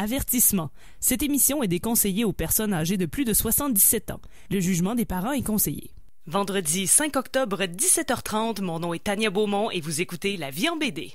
Avertissement. Cette émission est déconseillée aux personnes âgées de plus de 77 ans. Le jugement des parents est conseillé. Vendredi 5 octobre, 17h30, mon nom est Tania Beaumont et vous écoutez La Vie en BD.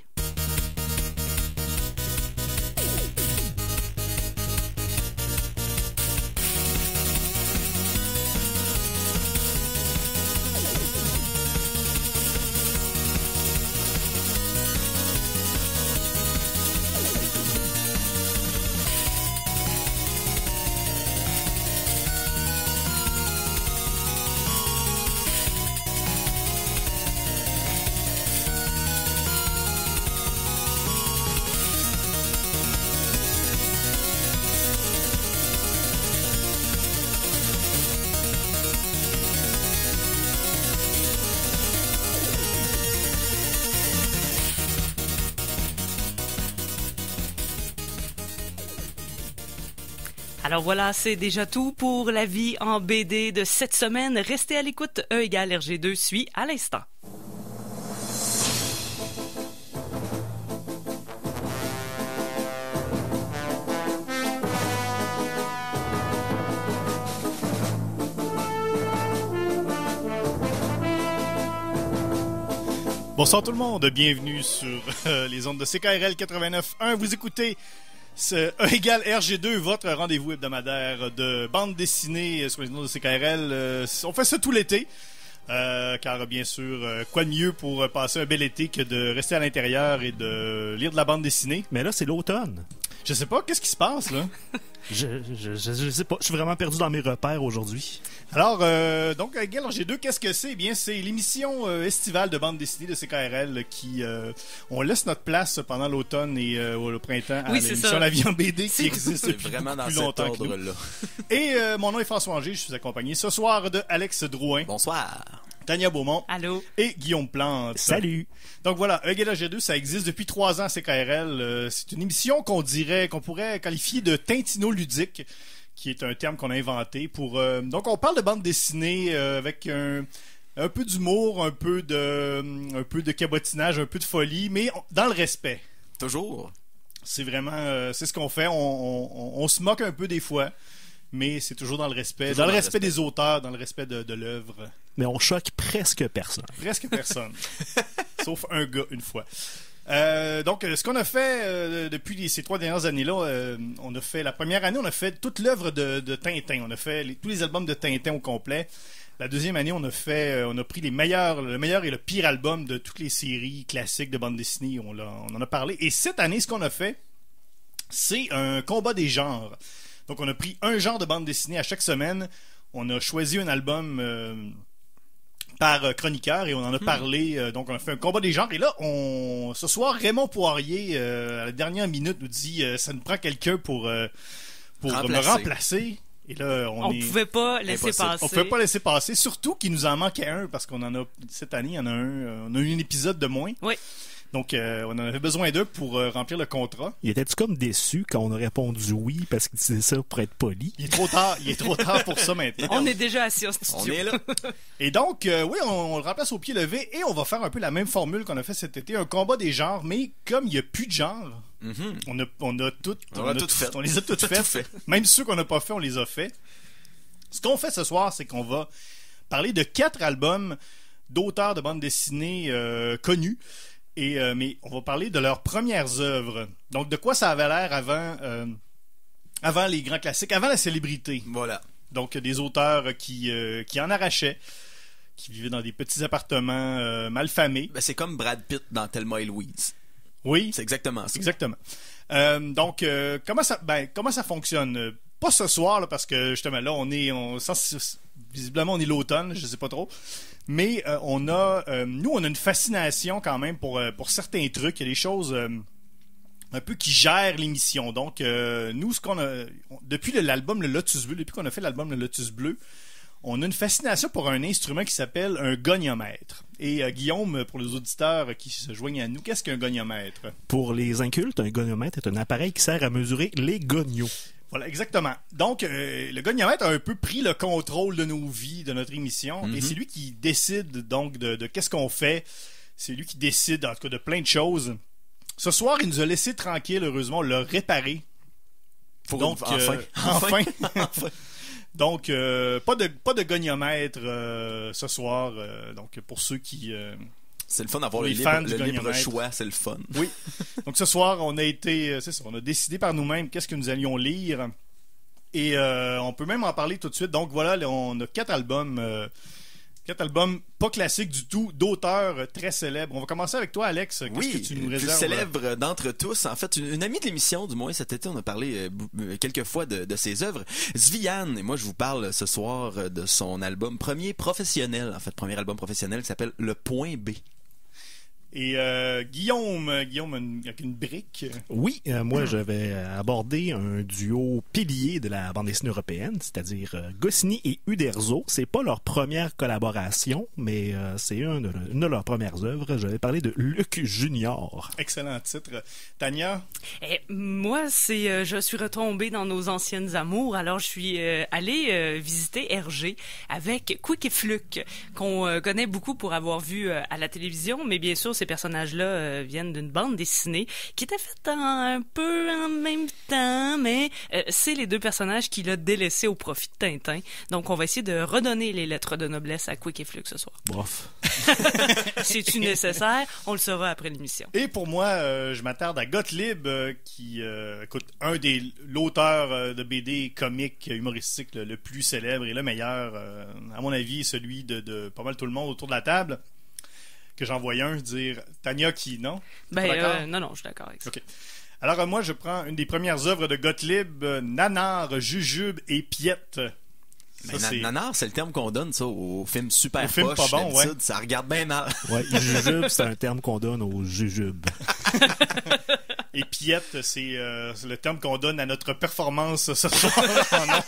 Alors voilà, c'est déjà tout pour La Vie en BD de cette semaine. Restez à l'écoute, E égale RG2 suit à l'instant. Bonsoir tout le monde, bienvenue sur les ondes de CKRL 89.1. Vous écoutez E égale RG2, votre rendez-vous hebdomadaire de bande dessinée sur les ondes de CKRL. On fait ça tout l'été, car bien sûr, quoi de mieux pour passer un bel été que de rester à l'intérieur et de lire de la bande dessinée. Mais là, c'est l'automne. Je sais pas, qu'est-ce qui se passe là? Je sais pas, je suis vraiment perdu dans mes repères aujourd'hui. Alors, donc, Égale RG2, qu'est-ce que c'est? Eh bien, c'est l'émission estivale de bande dessinée de CKRL qui, on laisse notre place pendant l'automne et le printemps à l'émission La Vie en BD qui existe depuis vraiment dans plus cet longtemps que nous. ordre-là. Et mon nom est François Angers, je suis accompagné ce soir de Alex Drouin. Bonsoir. Tania Beaumont. Allô. Et Guillaume Plante. Salut. Donc voilà, Égale RG2, ça existe depuis 3 ans à CKRL. C'est une émission qu'on pourrait qualifier de Tintino-ludique, qui est un terme qu'on a inventé pour... donc on parle de bande dessinée avec un peu d'humour, un peu de cabotinage, un peu de folie, mais dans le respect. Toujours. C'est vraiment... c'est ce qu'on fait. On se moque un peu des fois, mais c'est toujours dans le respect. Toujours dans le respect des auteurs, dans le respect de l'œuvre. Mais on choque presque personne. Presque personne. Sauf un gars, une fois. Donc, ce qu'on a fait depuis ces 3 dernières années-là, on a fait la première année, on a fait toute l'œuvre de Tintin. On a fait tous les albums de Tintin au complet. La deuxième année, on a pris le meilleur et le pire album de toutes les séries classiques de bande dessinée. On en a parlé. Et cette année, ce qu'on a fait, c'est un combat des genres. Donc, on a pris un genre de bande dessinée à chaque semaine. On a choisi un album par chroniqueur et on en a parlé. Donc, on a fait un combat des genres. Et là, ce soir, Raymond Poirier, à la dernière minute, nous dit ça nous prend quelqu'un pour me remplacer. Et là, on pouvait pas laisser passer. On pouvait pas laisser passer. Surtout qu'il nous en manquait un parce qu'on en a, cette année, il y en a un. On a eu un épisode de moins. Oui. Donc, on en avait besoin d'eux pour remplir le contrat. Il était-tu comme déçu quand on a répondu oui parce qu'il disait ça pour être poli? Il est trop tard pour ça maintenant. On est déjà assis au studio. On est là. Et donc, oui, on le remplace au pied levé et on va faire un peu la même formule qu'on a fait cet été, un combat des genres, mais comme il n'y a plus de genres, on a tout fait. On les a toutes faites. Même ceux qu'on n'a pas fait, on les a fait. Ce qu'on fait ce soir, c'est qu'on va parler de 4 albums d'auteurs de bande dessinée connus. Mais on va parler de leurs premières œuvres. Donc, de quoi ça avait l'air avant les grands classiques, avant la célébrité. Voilà. Donc, des auteurs qui en arrachaient, qui vivaient dans des petits appartements malfamés. Ben, c'est comme Brad Pitt dans Thelma et Louise. Oui. C'est exactement ça. Exactement. Donc, comment ça fonctionne? Pas ce soir, là, parce que justement, là, visiblement, on est l'automne, je sais pas trop. Mais on a une fascination quand même pour certains trucs. Il y a des choses un peu qui gèrent l'émission. Donc, nous, depuis l'album Le Lotus Bleu, depuis qu'on a fait l'album Le Lotus Bleu, on a une fascination pour un instrument qui s'appelle un goniomètre. Et Guillaume, pour les auditeurs qui se joignent à nous, qu'est-ce qu'un goniomètre? Pour les incultes, un goniomètre est un appareil qui sert à mesurer les gonios. Voilà, exactement. Donc, le goniomètre a un peu pris le contrôle de nos vies, de notre émission, et c'est lui qui décide donc de qu'est-ce qu'on fait. C'est lui qui décide, en tout cas, de plein de choses. Ce soir, il nous a laissé tranquille, heureusement, on l'a réparé. Donc, enfin. Donc, pas de goniomètre ce soir. Donc, pour ceux qui... c'est le fun d'avoir le libre choix, c'est le fun. Oui. Donc, ce soir, on a décidé par nous-mêmes qu'est-ce que nous allions lire. Et on peut même en parler tout de suite. Donc, voilà, on a 4 albums... 4 albums pas classiques du tout, d'auteurs très célèbres. On va commencer avec toi, Alex. Qu'est-ce que tu nous réserves? Le plus célèbre d'entre tous. En fait, une amie de l'émission, du moins cet été, on a parlé quelques fois de ses œuvres. Zvian, et moi je vous parle ce soir de son album premier album professionnel qui s'appelle Le Point B. Et Guillaume avec une brique. Oui, moi je vais aborder un duo pilier de la bande dessinée européenne, c'est-à-dire Goscinny et Uderzo. C'est pas leur première collaboration, mais c'est une de leurs premières œuvres. Je vais parler de Luc Junior. Excellent titre. Tania? Moi, je suis retombée dans nos anciennes amours, alors je suis allée visiter Hergé avec Quick et Fluke, qu'on connaît beaucoup pour avoir vu à la télévision, mais bien sûr, ces personnages-là viennent d'une bande dessinée qui était faite un peu en même temps, mais c'est les deux personnages qu'il a délaissés au profit de Tintin. Donc, on va essayer de redonner les lettres de noblesse à Quick et Fluke ce soir. Bof. C'est-tu nécessaire? On le saura après l'émission. Et pour moi, je m'attarde à Gottlieb, qui écoute, l'auteur de BD comique humoristique le plus célèbre et le meilleur, à mon avis, celui de pas mal tout le monde autour de la table. Que j'en voyais un dire Tania qui, non? Non, je suis d'accord avec ça. Okay. Alors, moi, je prends une des premières œuvres de Gottlieb, Nanar, Jujube et Piette. Nanar, c'est le terme qu'on donne ça aux films super poches. Film pas bon, ouais. Ça regarde bien mal. Ouais, Jujube, c'est un terme qu'on donne aux jujubes. Et Piette, c'est le terme qu'on donne à notre performance ce soir en ondes.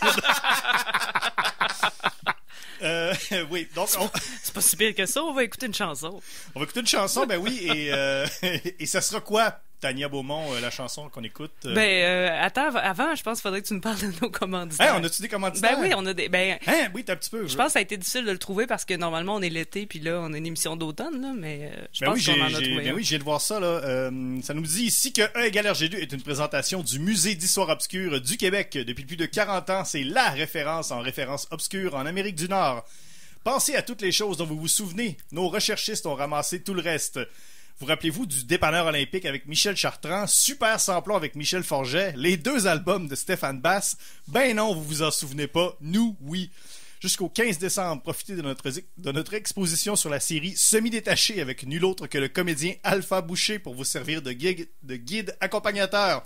Oui, donc c'est pas si pire que ça, on va écouter une chanson. On va écouter une chanson, ben oui, et ça sera quoi, Tania Beaumont, la chanson qu'on écoute? Attends, avant, je pense qu'il faudrait que tu nous parles de nos commanditaires. On a-tu des commanditaires? Ben oui, on a des... oui, t'as un petit peu. Je pense que ça a été difficile de le trouver parce que normalement, on est l'été, puis là, on a une émission d'automne, là, mais je pense qu'on en a trouvé. Ben oui, je viens de voir ça, là. Ça nous dit ici que E égale RG2 est une présentation du Musée d'Histoire Obscure du Québec. Depuis plus de 40 ans, c'est la référence en référence obscure en Amérique du Nord. Pensez à toutes les choses dont vous vous souvenez. Nos recherchistes ont ramassé tout le reste. Vous rappelez-vous du Dépanneur olympique avec Michel Chartrand, Super Samplon avec Michel Forget, les 2 albums de Stéphane Basse? Ben non, vous vous en souvenez pas. Nous, oui. Jusqu'au 15 décembre, profitez de notre exposition sur la série Semi-détaché avec nul autre que le comédien Alpha Boucher pour vous servir de guide accompagnateur.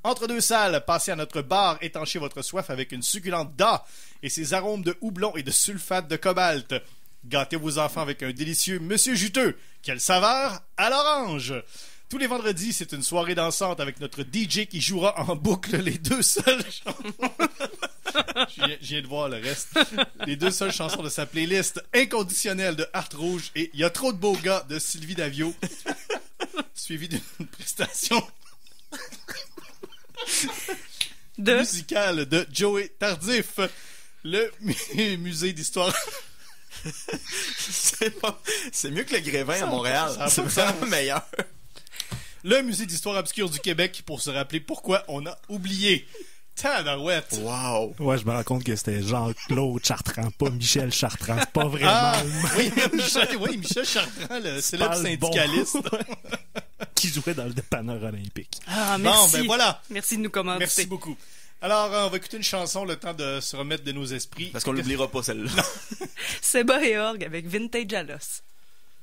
Entre 2 salles, passez à notre bar, étanchez votre soif avec une succulente Da et ses arômes de houblon et de sulfate de cobalt. Gâtez vos enfants avec un délicieux Monsieur Juteux. Quelle saveur? À l'orange! Tous les vendredis, c'est une soirée dansante avec notre DJ qui jouera en boucle les 2 seules chansons. Je viens de voir le reste. Les 2 seules chansons de sa playlist inconditionnelle de Art Rouge et Il y a trop de beaux gars de Sylvie Davio. Suivi d'une prestation musicale de Joey Tardif. Le musée d'histoire... C'est mieux que le Grévin à Montréal. C'est vraiment meilleur. Le musée d'histoire obscure du Québec pour se rappeler pourquoi on a oublié. Tabarouette. Wow. Ouais, je me rends compte que c'était Jean-Claude Chartrand, pas Michel Chartrand. C'est pas vraiment... Michel Chartrand, le célèbre syndicaliste. Qui jouait dans le Dépanneur olympique. Ah, merci. Bon, ben voilà. Merci de nous commenter. Merci beaucoup. Alors, on va écouter une chanson, le temps de se remettre de nos esprits. Parce qu'on l'oubliera pas, celle-là. Seba et Org avec Vintage à l'os.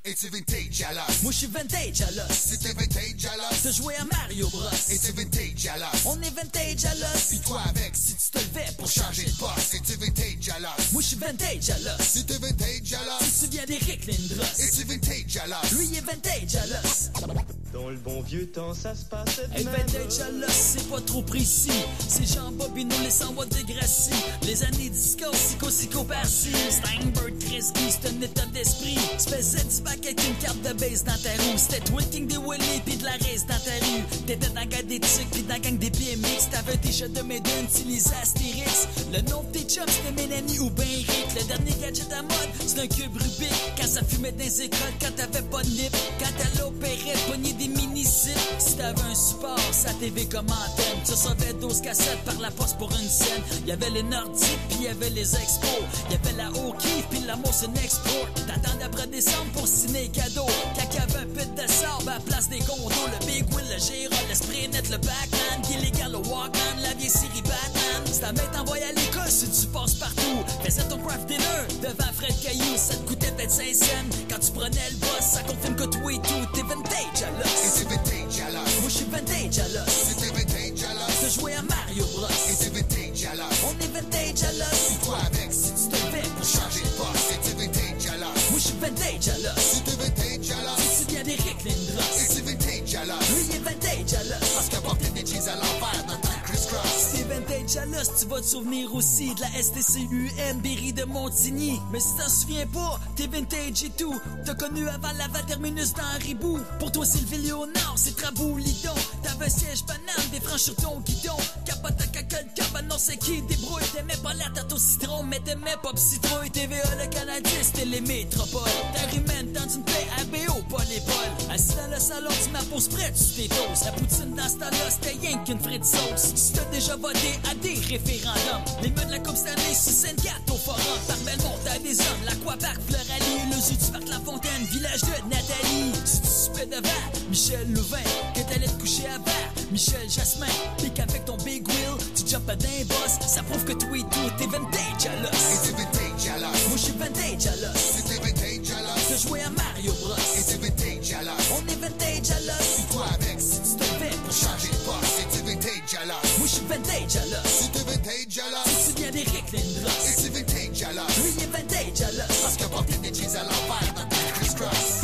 Et tu vintage à l'os. Moi je suis vintage à l'os. C'était vintage à l'os. T'as joué à Mario Bros. Et tu vintage à l'os. On est vintage à l'os. Puis toi avec, Si tu te levais pour changer de poste. Et tu vintage à l'os. Moi je suis vintage à l'os. C'était vintage à Tu l'os. te souviens d'Éric Lindros. Et tu vintage à l'os. Lui est vintage à l'os. Dans le bon vieux temps, ça se passait de Hey, même. vintage à l'os, c'est pas trop précis. C'est Jean Bobino, les 100 watts de Gracie. Les années disco, psycho par-ci. Steinberg, Chris Guy, c'est un état d'esprit. Tu faisais du bac avec une carte de base dans ta roue. C'était Twinking des Willy pis de la race dans ta rue. T'étais dans la gang des trucs pis dans la gang des BMX. T'avais un t-shirt de Maiden, tu lisais Astérix. Le nom de tes chums, c'était Mélanie ou ben Rick. Le dernier gadget à mode, c'est un cube Rubik. Quand ça fumait dans les écoles, quand t'avais pas de nip. Quand t'allais au Perret, pogner des des mini-sites. Si t'avais un support, sa TV comme antenne. Tu recevais 12 cassettes par la poste pour une scène. Y'avait les Nordiques, puis y'avait les Expos. Y'avait la Hockey, puis l'amour c'est une export. T'attendais après décembre pour signer cadeau. Quand y'avait un pit de sable à la place des condos. Le Big Wheel, le Gérard, le Spray Net, le Pac-Man. Illégal, le Walkman, la vieille série Batman. Si ta mère t'envoyait à l'école, si tu passes partout. Faisais ton craft dinner devant Fred Caillou. Ça te coûtait peut-être 5 cents. Quand tu prenais le boss, ça confirme que tout et tout. T'es vintage à l'os. Et c'est vintage à l'os. Moi j'suis vintage à l'os. C'était vintage à l'os. T'as joué à Mario Bros. Et c'est vintage à l'os. On est vintage à l'os. Et toi avec, si tu te Fais pour changer de poste, c'était vintage à l'os. Moi j'suis vintage à l'os. C'était vintage à l'os. Tu viens d'Éric Et Lindros. c'est vintage à l'os. Lui il est vintage à l'os. Parce qu'à porter des jeans à l'envers dans ton criss-cross. Si t'es vintage à l'os, tu vas te souvenir aussi de la STCUM, Berry de Montigny. Mais si t'en souviens pas, t'es vintage et tout. T'as connu avant la terminus dans Ribou. Pour toi, c'est le Léonard, c'est Traboulidon. T'avais un siège banane, des franches sur ton guidon. Capote à caca, le cabanon, c'est qui débrouille. T'aimais pas la tarte au citron, mais t'aimais pas citrouille. TVA, le Canadien, c'était les métropoles. Ta humaine, dans une paix à BO, pas l'épaule. Assis dans le salon, tu m'as pose près, tu t'étoses. La poutine dans ce temps-là, c'était rien qu'une frite sauce. Si t'as déjà voté à des référendums, les meutes de la Coupe Stanley, sur Sainte-Cat au forum. Par Belmont, t'as des hommes, l'Aquapark, Floralie, le zoo du parc La Fontaine, village de Nathalie. Si tu soupais devant Michel Louvain, que t'allais te coucher avant Michel Jasmin, pis qu'avec ton Big Wheel, tu jumpes d'un boss, ça prouve que toi et tout, t'es vintage à l'os. Et c'est vintage à l'os. Moi j'suis vintage à l'os. C'était vintage à l'os. T'as joué à Mario Bros. Et c'est vintage à l'os. On est vintage à l'os. Et toi avec, si tu Tu te fais pour changer de poste, c'était vintage à l'os. Moi j'suis vintage à l'os. C'était vintage à l'os. Tu viens d'Éric Et Lindros. c'est vintage à l'os. Lui il est vintage à l'os. Parce qu'à porter des jeans à l'envers dans ton criss-cross.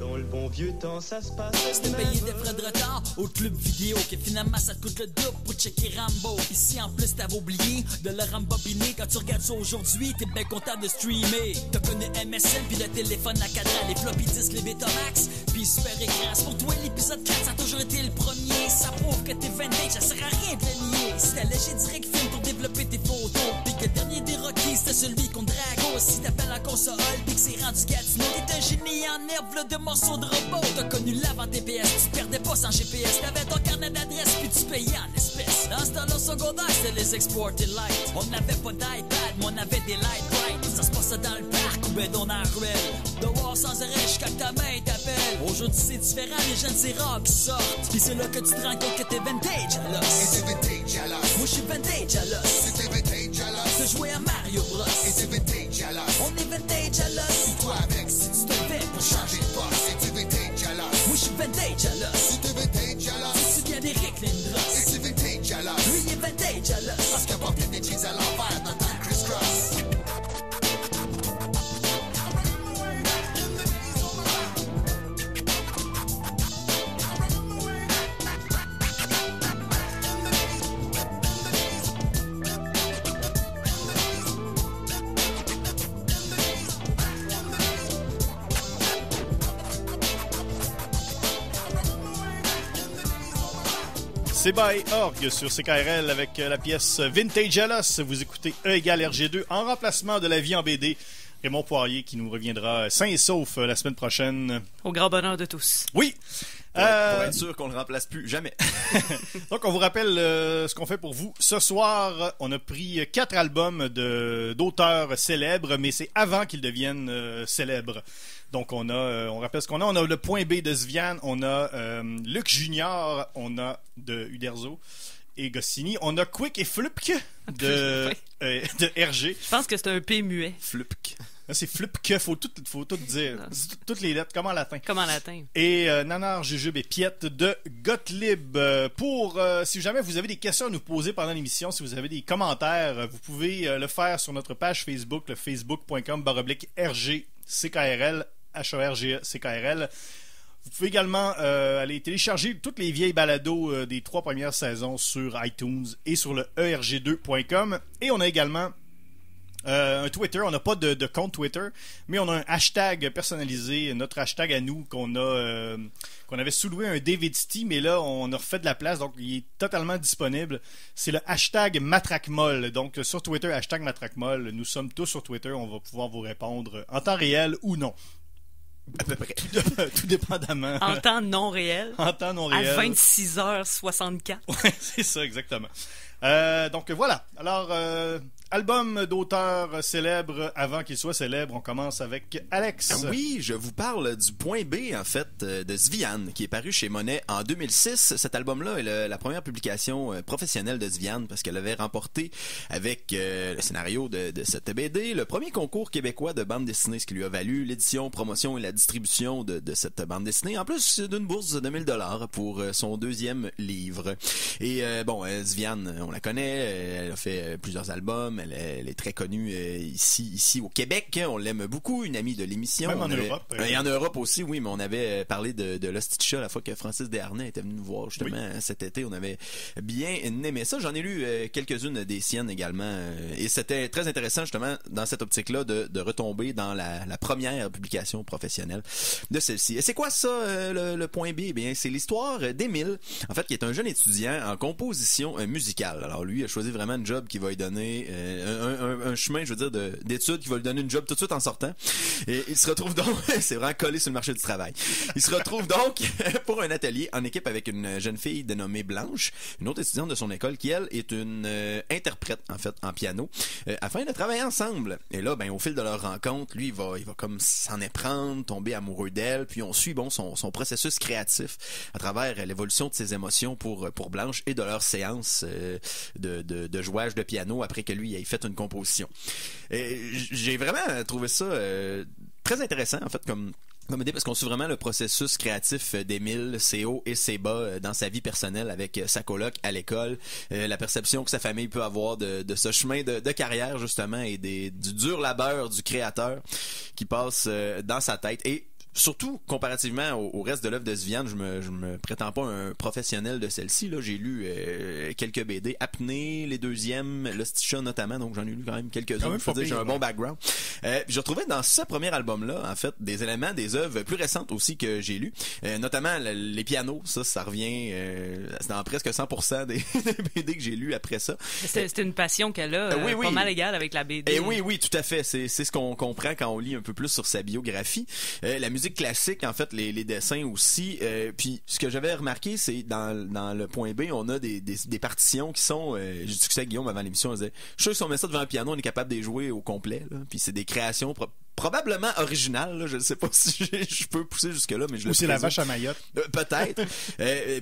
Dans le bon vieux temps, ça se passe. C'était payé des frais de retard au club vidéo que finalement ça te coûte le double pour checker Rambo. Ici en plus t'avais oublié de le rembobiner. Quand tu regardes ça aujourd'hui, t'es bien content de streamer. T'as connu MSN puis le téléphone à cadran, les floppy disks, les Betamax, puis super écran. C'est pour toi l'épisode 4, ça a toujours été le premier. Ça prouve que t'es vintage, ça sert à rien de le nier. C'était léger direct film pour développer tes photos. Puis que le dernier des Rockies, c'était celui contre Drago. Si t'appelles en console, puis que c'est rendu Gatineau, t'es un génie en herbe, là, de morceaux de robot. T'as connu l'avant TPS, tu perdais pas sans GPS. T'avais ton carnet d'adresse, puis tu payais en espèces. Dans ce temps-là, secondaire, c'était les exported light. On n'avait pas d'iPad, mais on avait des light bright. Ça se passait dans le parc ou ben dans la ruelle. Dehors sans arrêt jusqu'à que ta main t'appelle. Aujourd'hui, c'est différent, les jeunes, c'est rare qui sortent. Puis c'est là que tu te rends compte que t'es vintage à Et l'os. c'est vintage à l'os. Moi, j'suis vintage à l'os. C'était vintage à l'os. T'as joué à Mario Bros. Et c'est vintage à l'os. On est vintage à l'os. Et toi avec, si Tu te fais pour changer de poste, c'était vintage à l'os. Moi, j'suis vintage à l'os. C'était vintage à l'os. Tu viens d'Éric Et Lindros. c'est vintage à l'os. Lui, il est vintage à l'os. Parce qu'à porter des jeans à l'envers dans ton criss-cross. C'est by Org sur CKRL avec la pièce Vintage Alos. Vous écoutez E égale RG2 en remplacement de La Vie en BD. Raymond Poirier qui nous reviendra sain et sauf la semaine prochaine. Au grand bonheur de tous. Oui! Pour être sûr qu'on le remplace plus jamais. Donc, on vous rappelle ce qu'on fait pour vous. Ce soir, on a pris 4 albums d'auteurs célèbres, mais c'est avant qu'ils deviennent célèbres. Donc, on rappelle ce qu'on a. On a le Point B de Svian, on a Luc Junior, on a de Uderzo et Goscinny. On a Quick et Flupk de RG. Je pense que c'est un P muet, Flupk. Là, c'est Flupk, faut tout dire. C'est toutes les lettres, comme en latin. comme en latin. Et Nanar, Jujube et Piette de Gottlieb. Si jamais vous avez des questions à nous poser pendant l'émission, si vous avez des commentaires, vous pouvez le faire sur notre page Facebook, le facebook.com/RGCKRL, HERGCKRL. Vous pouvez également aller télécharger toutes les vieilles balados des 3 premières saisons sur iTunes et sur le erg2.com. Et on a également un Twitter. On n'a pas de compte Twitter, mais on a un hashtag personnalisé, notre hashtag à nous qu'on avait sous-loué un DVDT, mais là on a refait de la place, donc il est totalement disponible. C'est le hashtag Matraquemol. Donc sur Twitter, hashtag Matraquemol. Nous sommes tous sur Twitter. On va pouvoir vous répondre en temps réel ou non. À peu près. Tout dépendamment. En temps non réel. En temps non réel. À 26h64. Ouais, c'est ça, exactement. Donc voilà. Alors, album d'auteur célèbre avant qu'il soit célèbre, on commence avec Alex. Oui, je vous parle du Point B, en fait, de Zvian, qui est paru chez Monet en 2006. Cet album-là est la première publication professionnelle de Zvian, parce qu'elle avait remporté avec le scénario de cette BD le premier concours québécois de bande dessinée, ce qui lui a valu l'édition, promotion et la distribution de cette bande dessinée, en plus d'une bourse de 1000 $ pour son deuxième livre. Et Zvian, on la connaît, elle a fait plusieurs albums, elle est très connue ici au Québec, on l'aime beaucoup, une amie de l'émission. Même en Europe. Et en Europe aussi, oui, mais on avait parlé de l'Hostie la fois que Francis Desharnais était venu nous voir justement cet été, on avait bien aimé ça. J'en ai lu quelques-unes des siennes également, et c'était très intéressant justement dans cette optique-là de retomber dans la première publication professionnelle de celle-ci. Et c'est quoi ça, le Point B? Eh bien, c'est l'histoire d'Émile, en fait, qui est un jeune étudiant en composition musicale. Alors lui, il a choisi vraiment un job qui va lui donner un chemin, je veux dire, d'études qui va lui donner une job tout de suite en sortant. Et il se retrouve donc, c'est vraiment collé sur le marché du travail. Il se retrouve donc pour un atelier en équipe avec une jeune fille dénommée Blanche, une autre étudiante de son école qui, elle, est une interprète, en fait, en piano, afin de travailler ensemble. Et là, au fil de leur rencontre, lui, il va comme s'en éprendre, tomber amoureux d'elle, puis on suit, son processus créatif à travers l'évolution de ses émotions pour Blanche et de leur séance de jouage de piano après que lui ait fait une composition. Et j'ai vraiment trouvé ça très intéressant, en fait, comme idée, parce qu'on suit vraiment le processus créatif d'Émile, ses hauts et ses bas dans sa vie personnelle avec sa coloc à l'école, la perception que sa famille peut avoir de ce chemin de carrière justement et du dur labeur du créateur qui passe dans sa tête. Et surtout, comparativement au reste de l'œuvre de Zvian, je me prétends pas un professionnel de celle-ci. Là, j'ai lu quelques BD, Apnée, les deuxièmes, l'Hostie notamment, donc j'en ai lu quand même quelques-uns. Je veux dire, j'ai un bon background. J'ai retrouvé dans ce premier album-là, en fait, des éléments des œuvres plus récentes aussi que j'ai lues, notamment les pianos. Ça revient dans presque 100% des BD que j'ai lues après ça. C'était une passion qu'elle a, pas mal égale avec la BD. Et oui, tout à fait. C'est ce qu'on comprend quand on lit un peu plus sur sa biographie. La musique classique, en fait, les dessins aussi. Puis ce que j'avais remarqué, c'est dans le Point B, on a des partitions qui sont, je discutais avec Guillaume avant l'émission, on disait, je suis sûr que si on met ça devant un piano, on est capable de les jouer au complet, là. Puis c'est des créations probablement originales, là. Je ne sais pas si je peux pousser jusque-là, mais je le Ou c'est la vache à Mayotte. Peut-être.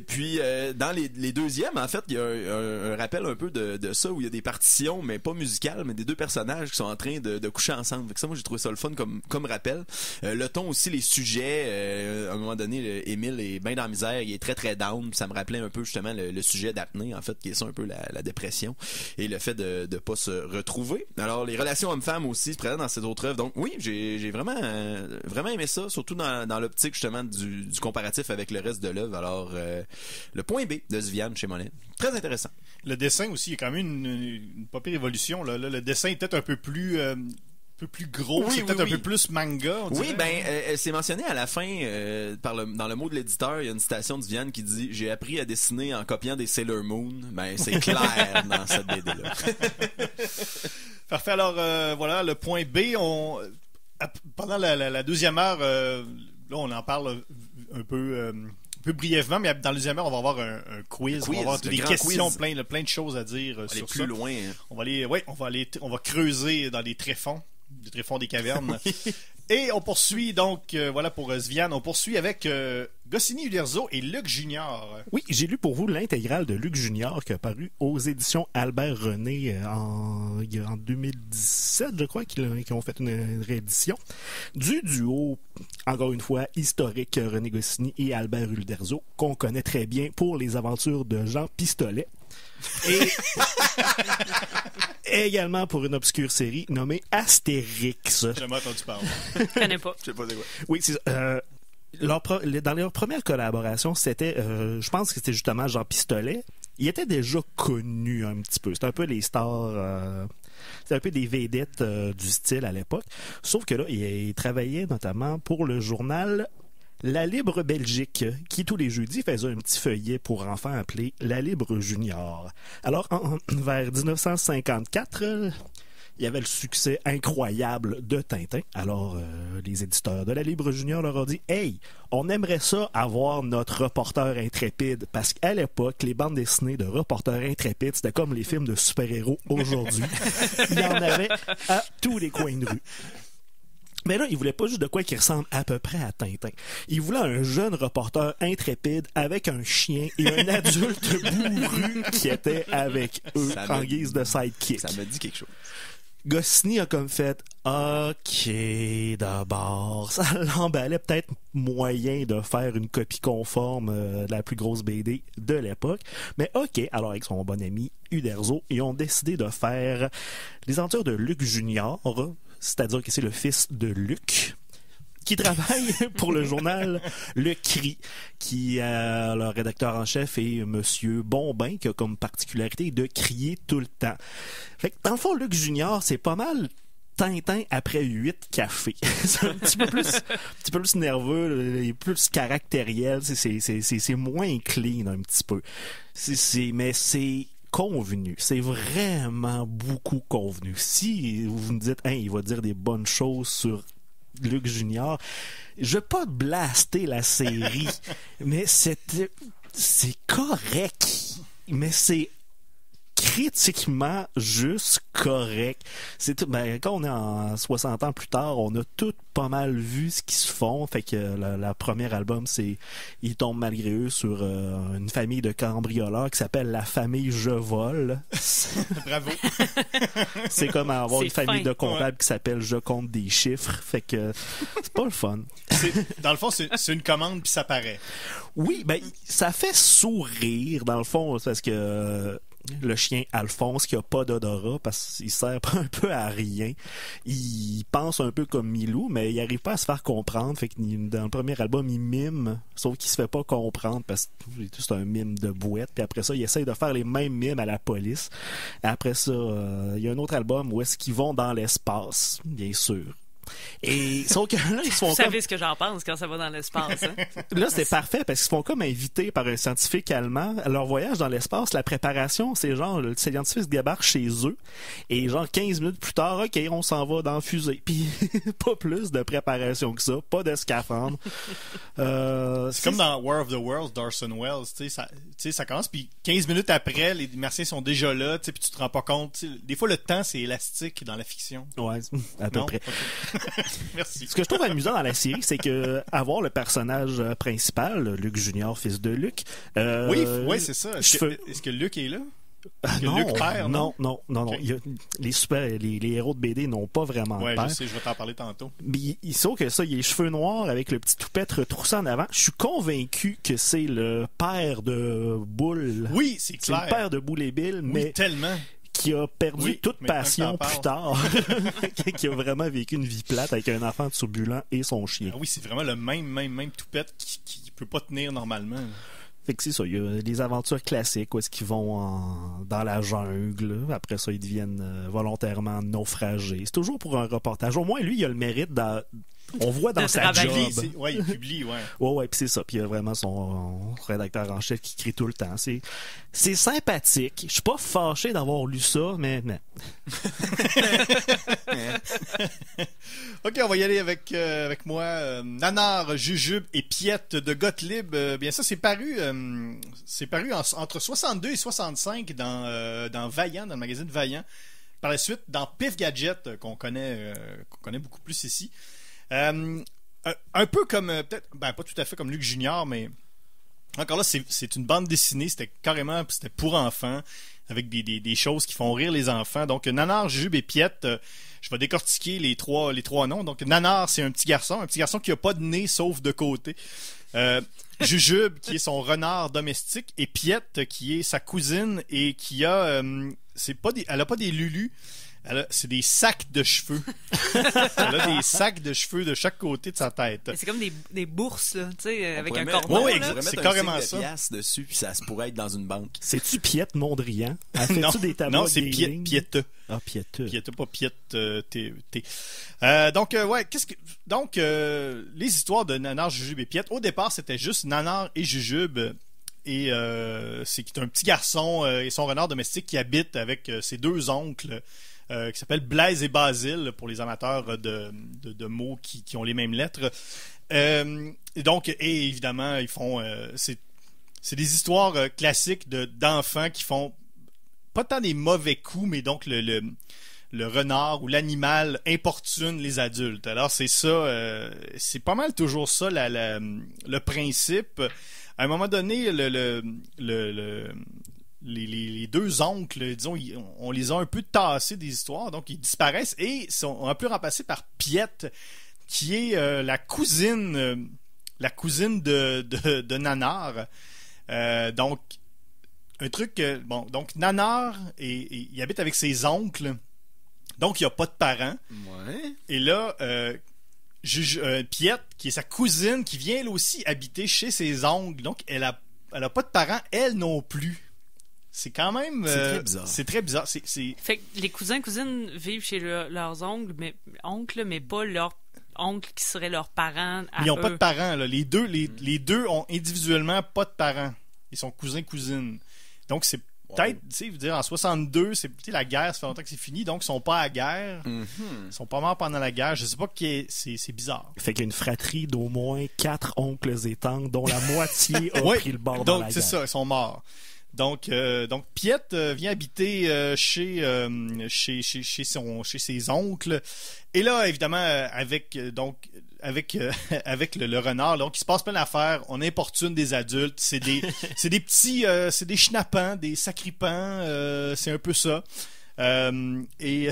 Puis dans les deuxièmes, en fait, il y a un rappel un peu de ça, où il y a des partitions, mais pas musicales, mais des deux personnages qui sont en train de coucher ensemble. Fait que ça, moi, j'ai trouvé ça le fun comme rappel. Le ton aussi, les sujets, à un moment donné, Émile est bien dans la misère, il est très très down. Ça me rappelait un peu justement le sujet d'apnée, en fait, qui est ça un peu la dépression et le fait de pas se retrouver. Alors, les relations hommes-femmes aussi se présentent dans ces autres œuvres. Donc oui, j'ai vraiment aimé ça, surtout dans l'optique justement du comparatif avec le reste de l'œuvre. Alors, le Point B de Zvian chez Monet, très intéressant. Le dessin aussi, il y a quand même une pas pire évolution. Là, le dessin est peut-être un peu plus gros, oui, c'est peut-être oui. un peu plus manga. On dirait. Oui, c'est mentionné à la fin dans le mot de l'éditeur, il y a une citation de Zvian qui dit « J'ai appris à dessiner en copiant des Sailor Moon ». C'est clair dans cette BD-là. Parfait. Alors, voilà, le Point B, pendant la deuxième heure, là, on en parle un peu brièvement, mais dans la deuxième heure, on va avoir un quiz. On va avoir des questions, plein de choses à dire sur ça. Aller plus loin. Hein. On va creuser dans les tréfonds des cavernes. Et on poursuit donc, voilà pour Zvian, on poursuit avec Goscinny Uderzo et Luc Junior. Oui, j'ai lu pour vous l'intégrale de Luc Junior qui a paru aux éditions Albert René en 2017, je crois, qui ont fait une réédition du duo, encore une fois, historique René Goscinny et Albert Uderzo, qu'on connaît très bien pour les aventures de Jean Pistolet. Et également pour une obscure série nommée Astérix. J'ai jamais entendu parler. Je connais pas. Je sais pas c'est quoi. Oui, c'est dans leur première collaboration, c'était, je pense que c'était justement Jean Pistolet. Il était déjà connu un petit peu. C'était un peu les stars C'était un peu des vedettes du style à l'époque. Sauf que là, il travaillait notamment pour le journal La Libre Belgique, qui tous les jeudis faisait un petit feuillet pour enfants appelé La Libre Junior. Alors, vers 1954... il y avait le succès incroyable de Tintin. Alors, les éditeurs de La Libre Junior leur ont dit « Hey, on aimerait ça avoir notre reporter intrépide. » Parce qu'à l'époque, les bandes dessinées de reporters intrépides, c'était comme les films de super-héros aujourd'hui. Il y en avait à tous les coins de rue. Mais là, il voulait pas juste de quoi qui ressemble à peu près à Tintin. Il voulait un jeune reporter intrépide avec un chien et un adulte bourru qui était avec eux en guise de sidekick. Ça me dit quelque chose. Goscinny a comme fait « OK, d'abord, ça l'emballait peut-être moyen de faire une copie conforme de la plus grosse BD de l'époque. Mais OK, alors avec son bon ami Uderzo, ils ont décidé de faire les aventures de Luc Junior, c'est-à-dire que c'est le fils de Luc, qui travaille pour le journal Le Cri, qui le rédacteur en chef est Monsieur Bombin, qui a comme particularité de crier tout le temps. Fait que dans le fond, Luc Junior, c'est pas mal Tintin après 8 cafés. C'est un petit peu plus nerveux, il est plus caractériel, c'est moins clean un petit peu. Mais c'est convenu. C'est vraiment beaucoup convenu. Si vous me dites, il va dire des bonnes choses sur Luc Junior, je veux pas blaster la série, mais c'est correct. Mais c'est critiquement juste correct. C'est tout, quand on est en 60 ans plus tard, on a tout pas mal vu ce qui se font. Fait que la premier album, c'est ils tombent malgré eux sur une famille de cambrioleurs qui s'appelle la famille Je Vole. Bravo. C'est comme avoir une famille fin. de comptables qui s'appelle Je compte des chiffres. Fait que c'est pas le fun. Dans le fond, c'est une commande puis ça paraît. Oui, ça fait sourire dans le fond parce que le chien Alphonse qui a pas d'odorat parce qu'il sert un peu à rien. Il pense un peu comme Milou, mais il arrive pas à se faire comprendre. Fait que dans le premier album, il mime, sauf qu'il se fait pas comprendre parce que c'est un mime de bouette. Puis après ça, il essaye de faire les mêmes mimes à la police. Et après ça, il y a un autre album où est-ce qu'ils vont dans l'espace, bien sûr. Et sauf que là, ils se font Vous savez ce que j'en pense quand ça va dans l'espace. Hein? Là, c'est parfait parce qu'ils se font comme invités par un scientifique allemand. À leur voyage dans l'espace, la préparation, c'est genre, le scientifique débarque chez eux et genre 15 minutes plus tard, OK, on s'en va dans la fusée. Puis pas plus de préparation que ça, pas de scaphandre. C'est comme dans War of the Worlds d'Orson Welles, tu sais, ça commence puis 15 minutes après, les martiens sont déjà là, tu sais, puis tu te rends pas compte. T'sais, des fois, le temps, c'est élastique dans la fiction. Ouais, à peu près. Okay. Merci. Ce que je trouve amusant dans la série, c'est que avoir le personnage principal, Luc Junior, fils de Luc. Oui, c'est ça. Est-ce que Luc est là? Non, Luc père, non. Okay. Les héros de BD n'ont pas vraiment de père. Je sais, je vais t'en parler tantôt. Mais il sauf que ça, il a les cheveux noirs avec le petit toupette retroussé en avant. Je suis convaincu que c'est le père de Boule. Oui, c'est clair. C'est le père de Boule et Bill, oui, mais tellement. Qui a perdu toute passion plus tard, qui a vraiment vécu une vie plate avec un enfant turbulent et son chien. Ah oui, c'est vraiment le même toupette qui peut pas tenir normalement. Fait que c'est ça, il y a des aventures classiques où est-ce qu'ils vont dans la jungle, après ça ils deviennent volontairement naufragés. C'est toujours pour un reportage. Au moins lui, il a le mérite on voit dans sa job. Ouais, il publie, ouais. Ouais, puis c'est ça. Puis il y a vraiment son rédacteur en chef qui crie tout le temps. C'est sympathique. Je suis pas fâché d'avoir lu ça, mais... OK, on va y aller avec moi. Nanar, Jujube et Piette de Gottlieb. Bien ça, c'est paru entre 62 et 65 dans Vaillant, dans le magazine Vaillant. Par la suite, dans Pif Gadget, qu'on connaît beaucoup plus ici. Un peu comme peut-être pas tout à fait comme Luc Junior, mais encore là c'est une bande dessinée, c'était pour enfants avec des choses qui font rire les enfants. Donc Nanar, Jujube et Piette, je vais décortiquer les trois noms. Donc Nanar, c'est un petit garçon qui a pas de nez sauf de côté. Jujube qui est son renard domestique et Piette qui est sa cousine et qui a elle a pas des lulus. C'est des sacs de cheveux. Elle a des sacs de cheveux de chaque côté de sa tête. Mais c'est comme des bourses, là, tu sais, avec un mettre- cordon. Oui, là. On pourrait c'est mettre carrément un signe ça. de pièce dessus, puis ça se pourrait être dans une banque. C'est-tu Piette Mondrian? Elle fait-tu Non, des tableaux non avec c'est des lignes? Piette. Ah, Pieteux. Piette, pas Piette T. Donc, les histoires de Nanar, Jujube et Piette, au départ, c'était juste Nanar et Jujube. Et c'est un petit garçon et son renard domestique qui habite avec ses deux oncles qui s'appellent Blaise et Basile pour les amateurs de mots qui ont les mêmes lettres. Et évidemment, ils font... c'est des histoires classiques d'enfants qui font pas tant des mauvais coups, mais donc le renard ou l'animal importune les adultes. Alors c'est ça, c'est pas mal toujours ça le principe. À un moment donné, les deux oncles, disons, on les a un peu tassés des histoires, donc ils disparaissent et sont un peu remplacés par Piette, qui est la cousine de Nanar. Donc un truc, donc Nanar il habite avec ses oncles, donc il n'y a pas de parents. Ouais. Et là, Piette, qui est sa cousine, qui vient elle aussi habiter chez ses oncles, donc elle a pas de parents, elle non plus. C'est quand même... C'est très bizarre. C'est très bizarre. C'est... Fait que les cousins-cousines vivent chez leurs oncles, mais pas leurs oncles qui seraient leurs parents à Ils n'ont eux. pas de parents, là. Les deux ont individuellement pas de parents. Ils sont cousins-cousines. Donc, c'est peut-être, tu sais, je veux dire, en 62, la guerre, ça fait longtemps que c'est fini, donc ils sont pas à la guerre. Ils sont pas morts pendant la guerre. Je sais pas c'est bizarre. Fait qu'il y a une fratrie d'au moins 4 oncles et tantes, dont la moitié a Oui, pris le bord dans donc la c'est guerre. ça, ils sont morts. Donc Piette vient habiter chez ses oncles. Et là, évidemment, avec le renard, donc il se passe plein d'affaires. On importune des adultes. C'est des petits, c'est des schnappants, des sacripants. C'est un peu ça. Et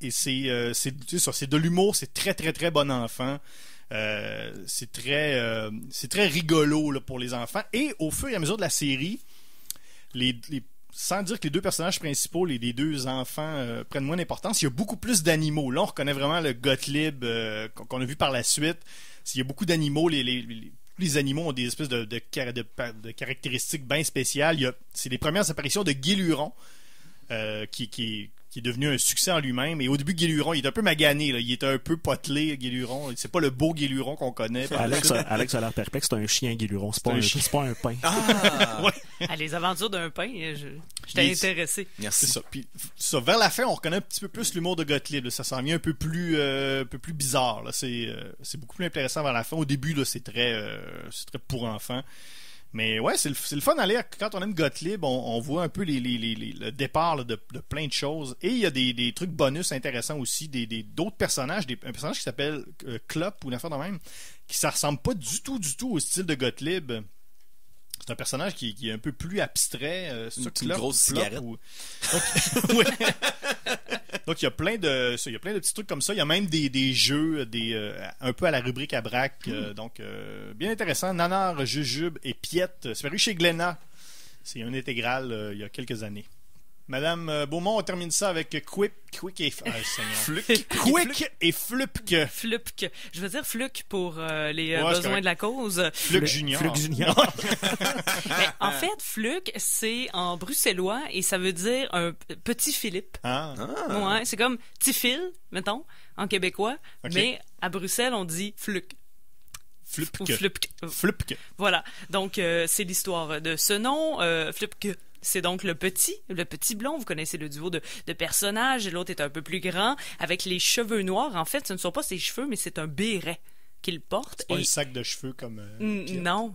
c'est de l'humour. C'est très très très bon enfant. C'est très rigolo là, pour les enfants. Et au fur et à mesure de la série, sans dire que les deux personnages principaux, les deux enfants prennent moins d'importance, il y a beaucoup plus d'animaux. Là, on reconnaît vraiment le Gottlieb qu'on a vu par la suite. Il y a beaucoup d'animaux. Les animaux ont des espèces de caractéristiques bien spéciales. C'est les premières apparitions de Guéluron, qui est devenu un succès en lui-même. Et au début, Guéluron, il est un peu magané, là. Il est un peu potelé, Guéluron. C'est pas le beau Guéluron qu'on connaît. Alex a l'air perplexe, c'est un chien Guéluron, c'est pas un pain. Ah! Ouais. Les aventures d'un pain, j'étais intéressé. Merci. C'est ça. Puis vers la fin, on reconnaît un petit peu plus l'humour de Gottlieb. Là. Ça s'en vient un peu plus bizarre. Là. C'est beaucoup plus intéressant vers la fin. Au début, là, c'est très pour enfants. Mais ouais, c'est le fun d'aller quand on aime Gottlieb, on voit un peu le départ là, de plein de choses. Et il y a des trucs bonus intéressants aussi, d'autres personnages, un personnage qui s'appelle Klopp ou une affaire de même, qui ça ressemble pas du tout au style de Gottlieb. C'est un personnage qui est un peu plus abstrait. Une grosse cigarette. Donc, ouais. Donc il y a plein de petits trucs comme ça. Il y a même des jeux, un peu à la rubrique à braque. Donc bien intéressant. Nanar, Jujube et Piette. C'est paru chez Glénat. C'est un intégral il y a quelques années. Madame Beaumont, on termine ça avec Quick et Quick et Flupke. Flupke. Je veux dire Fluke pour les Ouais, c'est besoins correct. de la cause. Fluke Junior. Fluke Junior. Mais en fait, Fluke, c'est en bruxellois et ça veut dire un petit Philippe. Ah. Ouais, c'est comme petit Phil, mettons, en québécois. Ok. Mais à Bruxelles, on dit Fluke. Ou Flupke. Flupke. Flupke. Voilà. Donc, c'est l'histoire de ce nom. Flupke. C'est donc le petit blond. Vous connaissez le duo de personnages. Et l'autre est un peu plus grand, avec les cheveux noirs. En fait, ce ne sont pas ses cheveux, mais c'est un béret qu'il porte. C'est pas un sac de cheveux comme... Piette. Non,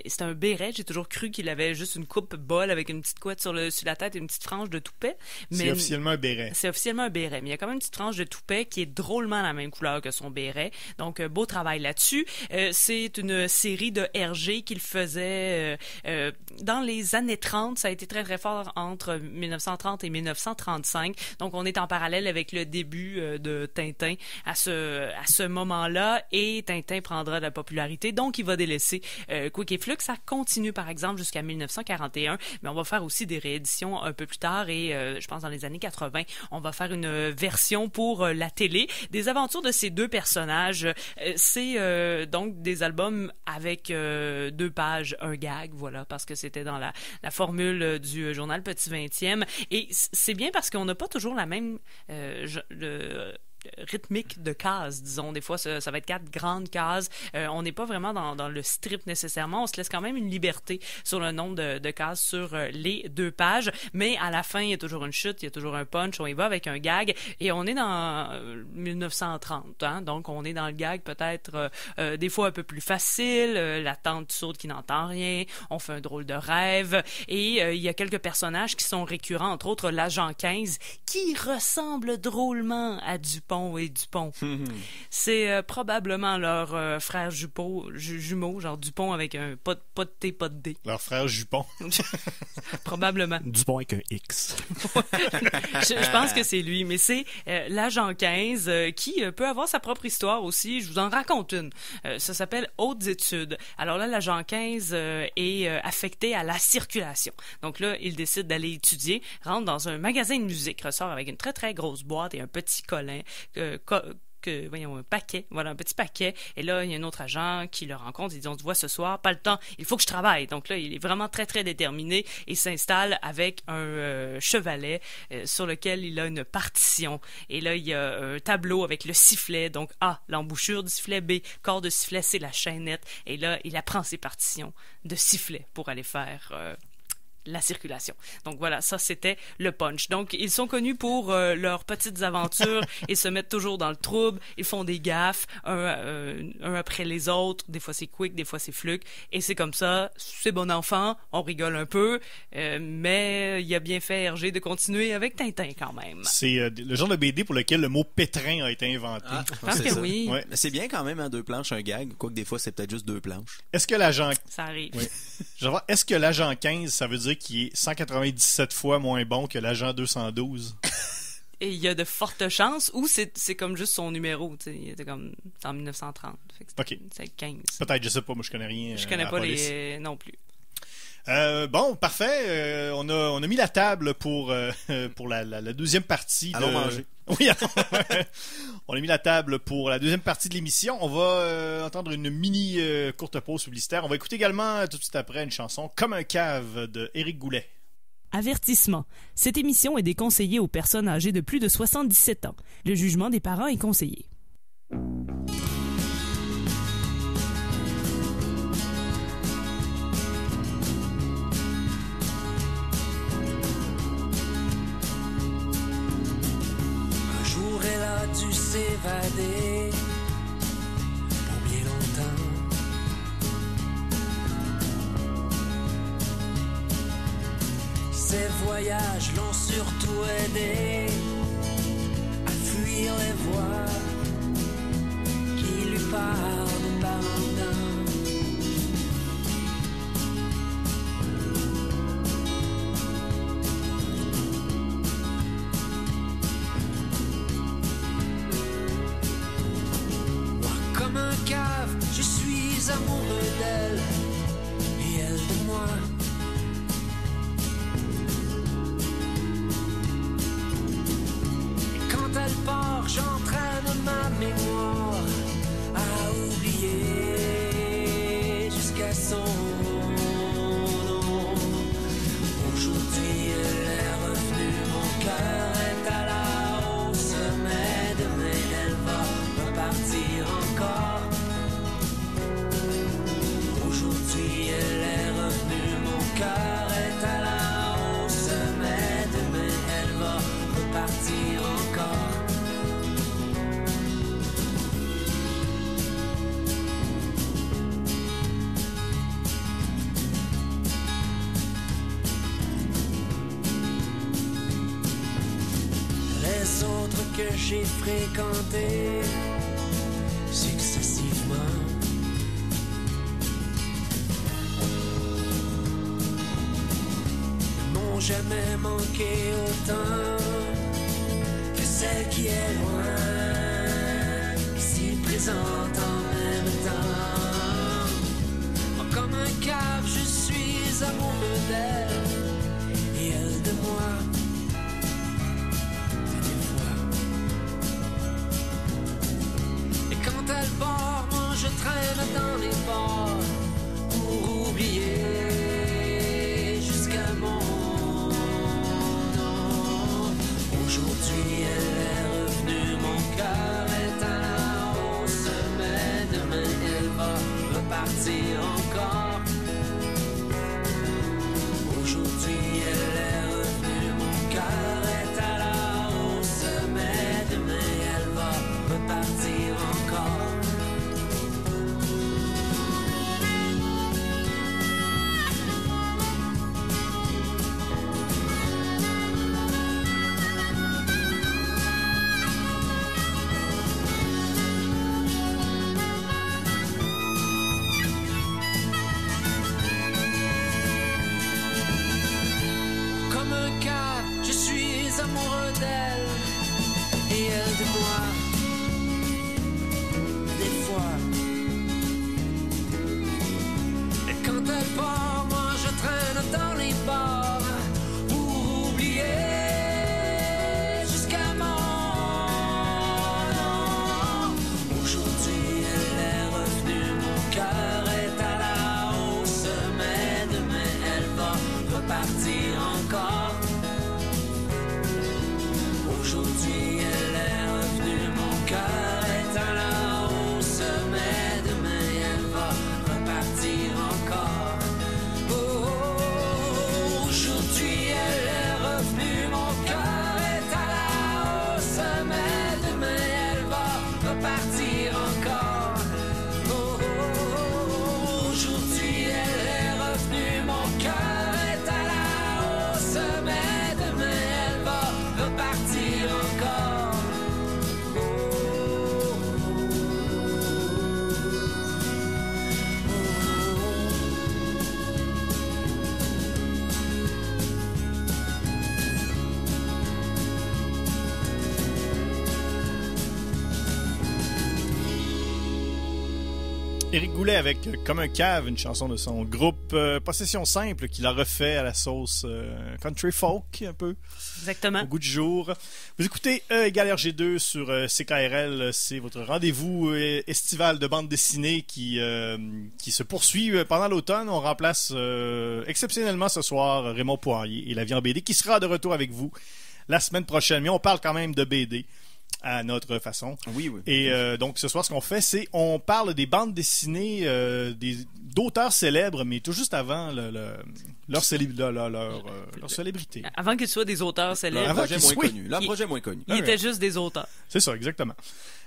c'est un béret. J'ai toujours cru qu'il avait juste une coupe bol avec une petite couette sur la tête et une petite frange de toupet. Mais C'est officiellement un béret. c'est officiellement un béret, mais il y a quand même une petite frange de toupet qui est drôlement la même couleur que son béret. Donc, beau travail là-dessus. C'est une série de Hergé qu'il faisait dans les années 30, ça a été très très fort entre 1930 et 1935. Donc on est en parallèle avec le début de Tintin à ce moment-là, et Tintin prendra de la popularité, donc il va délaisser Quick et Flux. Ça continue par exemple jusqu'à 1941, mais on va faire aussi des rééditions un peu plus tard, et je pense dans les années 80, on va faire une version pour la télé des aventures de ces deux personnages. C'est donc des albums avec 2 pages, un gag, voilà, parce que c'était dans la formule du journal Petit 20e. Et c'est bien parce qu'on n'a pas toujours la même rythmique de cases, disons. Des fois, ça va être 4 grandes cases. On n'est pas vraiment dans le strip nécessairement. On se laisse quand même une liberté sur le nombre de cases sur les 2 pages. Mais à la fin, il y a toujours une chute, il y a toujours un punch. On y va avec un gag. Et on est dans 1930. Hein? Donc, on est dans le gag peut-être des fois un peu plus facile. La tante saute qui n'entend rien. On fait un drôle de rêve. Et il y a quelques personnages qui sont récurrents, entre autres l'agent 15, qui ressemble drôlement à Dupont et Dupont. C'est probablement leur frère jumeau, genre Dupont avec un pas de T, pas de D. Leur frère Jupon. Probablement. Dupont avec un X. Je pense que c'est lui, mais c'est l'agent 15 qui peut avoir sa propre histoire aussi. Je vous en raconte une. Ça s'appelle Hautes études. Alors là, l'agent 15 est affecté à la circulation. Donc là, il décide d'aller étudier, rentre dans un magasin de musique, ressort avec une très très grosse boîte et un petit collet. Un paquet, voilà, un petit paquet. Et là, il y a un autre agent qui le rencontre. Il dit, on se voit ce soir, pas le temps, il faut que je travaille. Donc là, il est vraiment très, très déterminé et s'installe avec un chevalet sur lequel il a une partition. Et là, il y a un tableau avec le sifflet. Donc A, l'embouchure du sifflet. B, corps de sifflet, c'est la chaînette. Et là, il apprend ses partitions de sifflet pour aller faire la circulation. Donc voilà, ça c'était le punch. Donc ils sont connus pour leurs petites aventures. Ils se mettent toujours dans le trouble. Ils font des gaffes, un après les autres. Des fois c'est Quick, des fois c'est Flux. Et c'est comme ça. C'est bon enfant. On rigole un peu. Mais il a bien fait Hergé de continuer avec Tintin quand même. C'est le genre de BD pour lequel le mot pétrin a été inventé. Je pense que oui. Ouais. Mais c'est bien quand même, hein, 2 planches, un gag. Quoique des fois, c'est peut-être juste 2 planches. Est-ce que l'agent... Ça arrive. Oui. Je vais voir, est-ce que l'agent 15, ça veut dire qu'il est 197 fois moins bon que l'agent 212? Et il y a de fortes chances, ou c'est comme juste son numéro, tu sais, il était comme en 1930. Fait que OK. C'est 15. Peut-être, je sais pas, moi je connais rien. Je connais à la pas police. non plus. Bon, parfait. On a mis la table pour la deuxième partie. Allons manger. Oui, on a mis la table pour la deuxième partie de l'émission. On va entendre une mini courte pause publicitaire. On va écouter également tout de suite après une chanson Comme un cave de Éric Goulet. Avertissement. Cette émission est déconseillée aux personnes âgées de plus de 77 ans. Le jugement des parents est conseillé. Elle a dû s'évader pour bien longtemps. Ses voyages l'ont surtout aidé à fuir les voix qui lui parlent par en dedans. Je suis amoureux d'elle et elle de moi. Et quand elle part, j'entraîne ma mémoire à oublier jusqu'à son nom. Aujourd'hui, elle est revenue, mon cœur est à la hausse, mais demain elle va repartir encore. Aujourd'hui, elle est revenue, mon cœur est à la hausse, mais demain, elle va repartir encore. Les autres que j'ai fréquentés successivement n'ont jamais manqué autant que celle qui est loin, ici présente en même temps. Moi, comme un cave, je suis amoureux d'elle et elle de moi. Des fois. Et quand elle part, moi je traîne dans les bars pour oublier jusqu'à mon nom. Aujourd'hui elle est revenue, mon cœur est à la hausse, mais demain elle va repartir encore. Aujourd'hui elle est revenue, mon cœur est à la hausse, mais demain elle va repartir encore. Comme un cas, je suis amoureux d'elle et elle de moi. Des fois. Et quand elle part, moi je traîne dans les bars pour oublier jusqu'à mon nom. Aujourd'hui elle est revenue, mon cœur est à la hausse, mais demain elle va repartir encore. Aujourd'hui elle est revenue, mon cœur est à la hausse, mais demain elle va repartir encore. Oh, aujourd'hui elle est revenue, mon cœur est à la hausse, mais demain elle va repartir encore. Oh, aujourd'hui elle est revenue, mon cœur est à la hausse, mais demain elle va repartir encore. Éric Goulet avec Comme un cave, une chanson de son groupe Possession Simple qu'il a refait à la sauce country folk un peu, Exactement. au goût du jour. Vous écoutez E égale RG2 sur CKRL, c'est votre rendez-vous estival de bande dessinée qui se poursuit pendant l'automne. On remplace exceptionnellement ce soir Raymond Poirier et La Vie en BD qui sera de retour avec vous la semaine prochaine. Mais on parle quand même de BD à notre façon. Oui, oui. Et donc ce soir, ce qu'on fait, c'est on parle des bandes dessinées d'auteurs célèbres, mais tout juste avant leur célébrité. Avant qu'ils soient des auteurs célèbres, Leur projet qu'ils moins soient- connu. Leur projet moins connu. ils étaient juste des auteurs. C'est ça, exactement.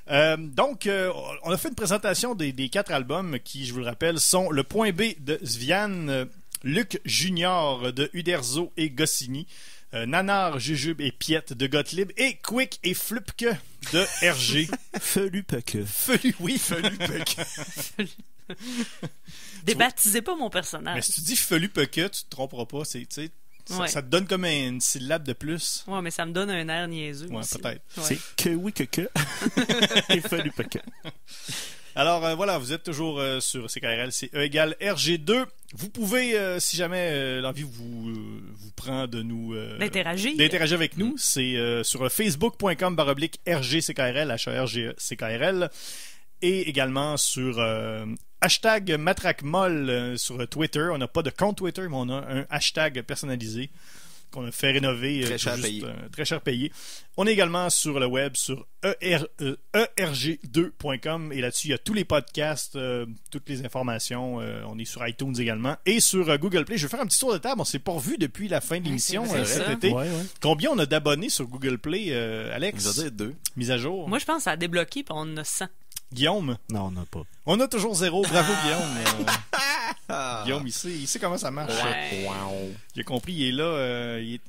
Donc, on a fait une présentation des 4 albums qui, je vous le rappelle, sont Le Point B de Svian, Luc Junior de Uderzo et Goscinny, Nanar, Jujube et Piette de Gottlieb et Quick et Flupke de RG. Felupeke. Felupeke. Débaptisez pas mon personnage. Mais si tu dis Felupeke, tu te tromperas pas. Tu sais, Ouais. ça te donne comme une syllabe de plus. Ouais, mais ça me donne un air niaiseux. Ouais, aussi. peut-être. Ouais. C'est que oui que. Et Felupeke. Alors voilà, vous êtes toujours sur CKRL, c'est E égale RG2. Vous pouvez, si jamais l'envie vous prend de nous D'interagir. avec nous, c'est sur facebook.com/RGCKRL, HRGCKRL, et également sur hashtag MatraqueMolle sur Twitter. On n'a pas de compte Twitter, mais on a un hashtag personnalisé qu'on a fait rénover. Très cher payé. Très cher payé. On est également sur le web, sur erg2.com, et là-dessus, il y a tous les podcasts, toutes les informations. On est sur iTunes également, et sur Google Play. Je vais faire un petit tour de table. On s'est pas revu depuis la fin de l'émission c'est vrai, cet ça. été. Ouais. Combien on a d'abonnés sur Google Play, Alex? Vous en dites 2. Mise à jour. Moi, je pense que ça a débloqué, puis on en a 100. Guillaume? Non, on n'a pas. On a toujours 0. Bravo, Guillaume. Guillaume, il sait comment ça marche. Ouais. Il a compris, il est là. Il est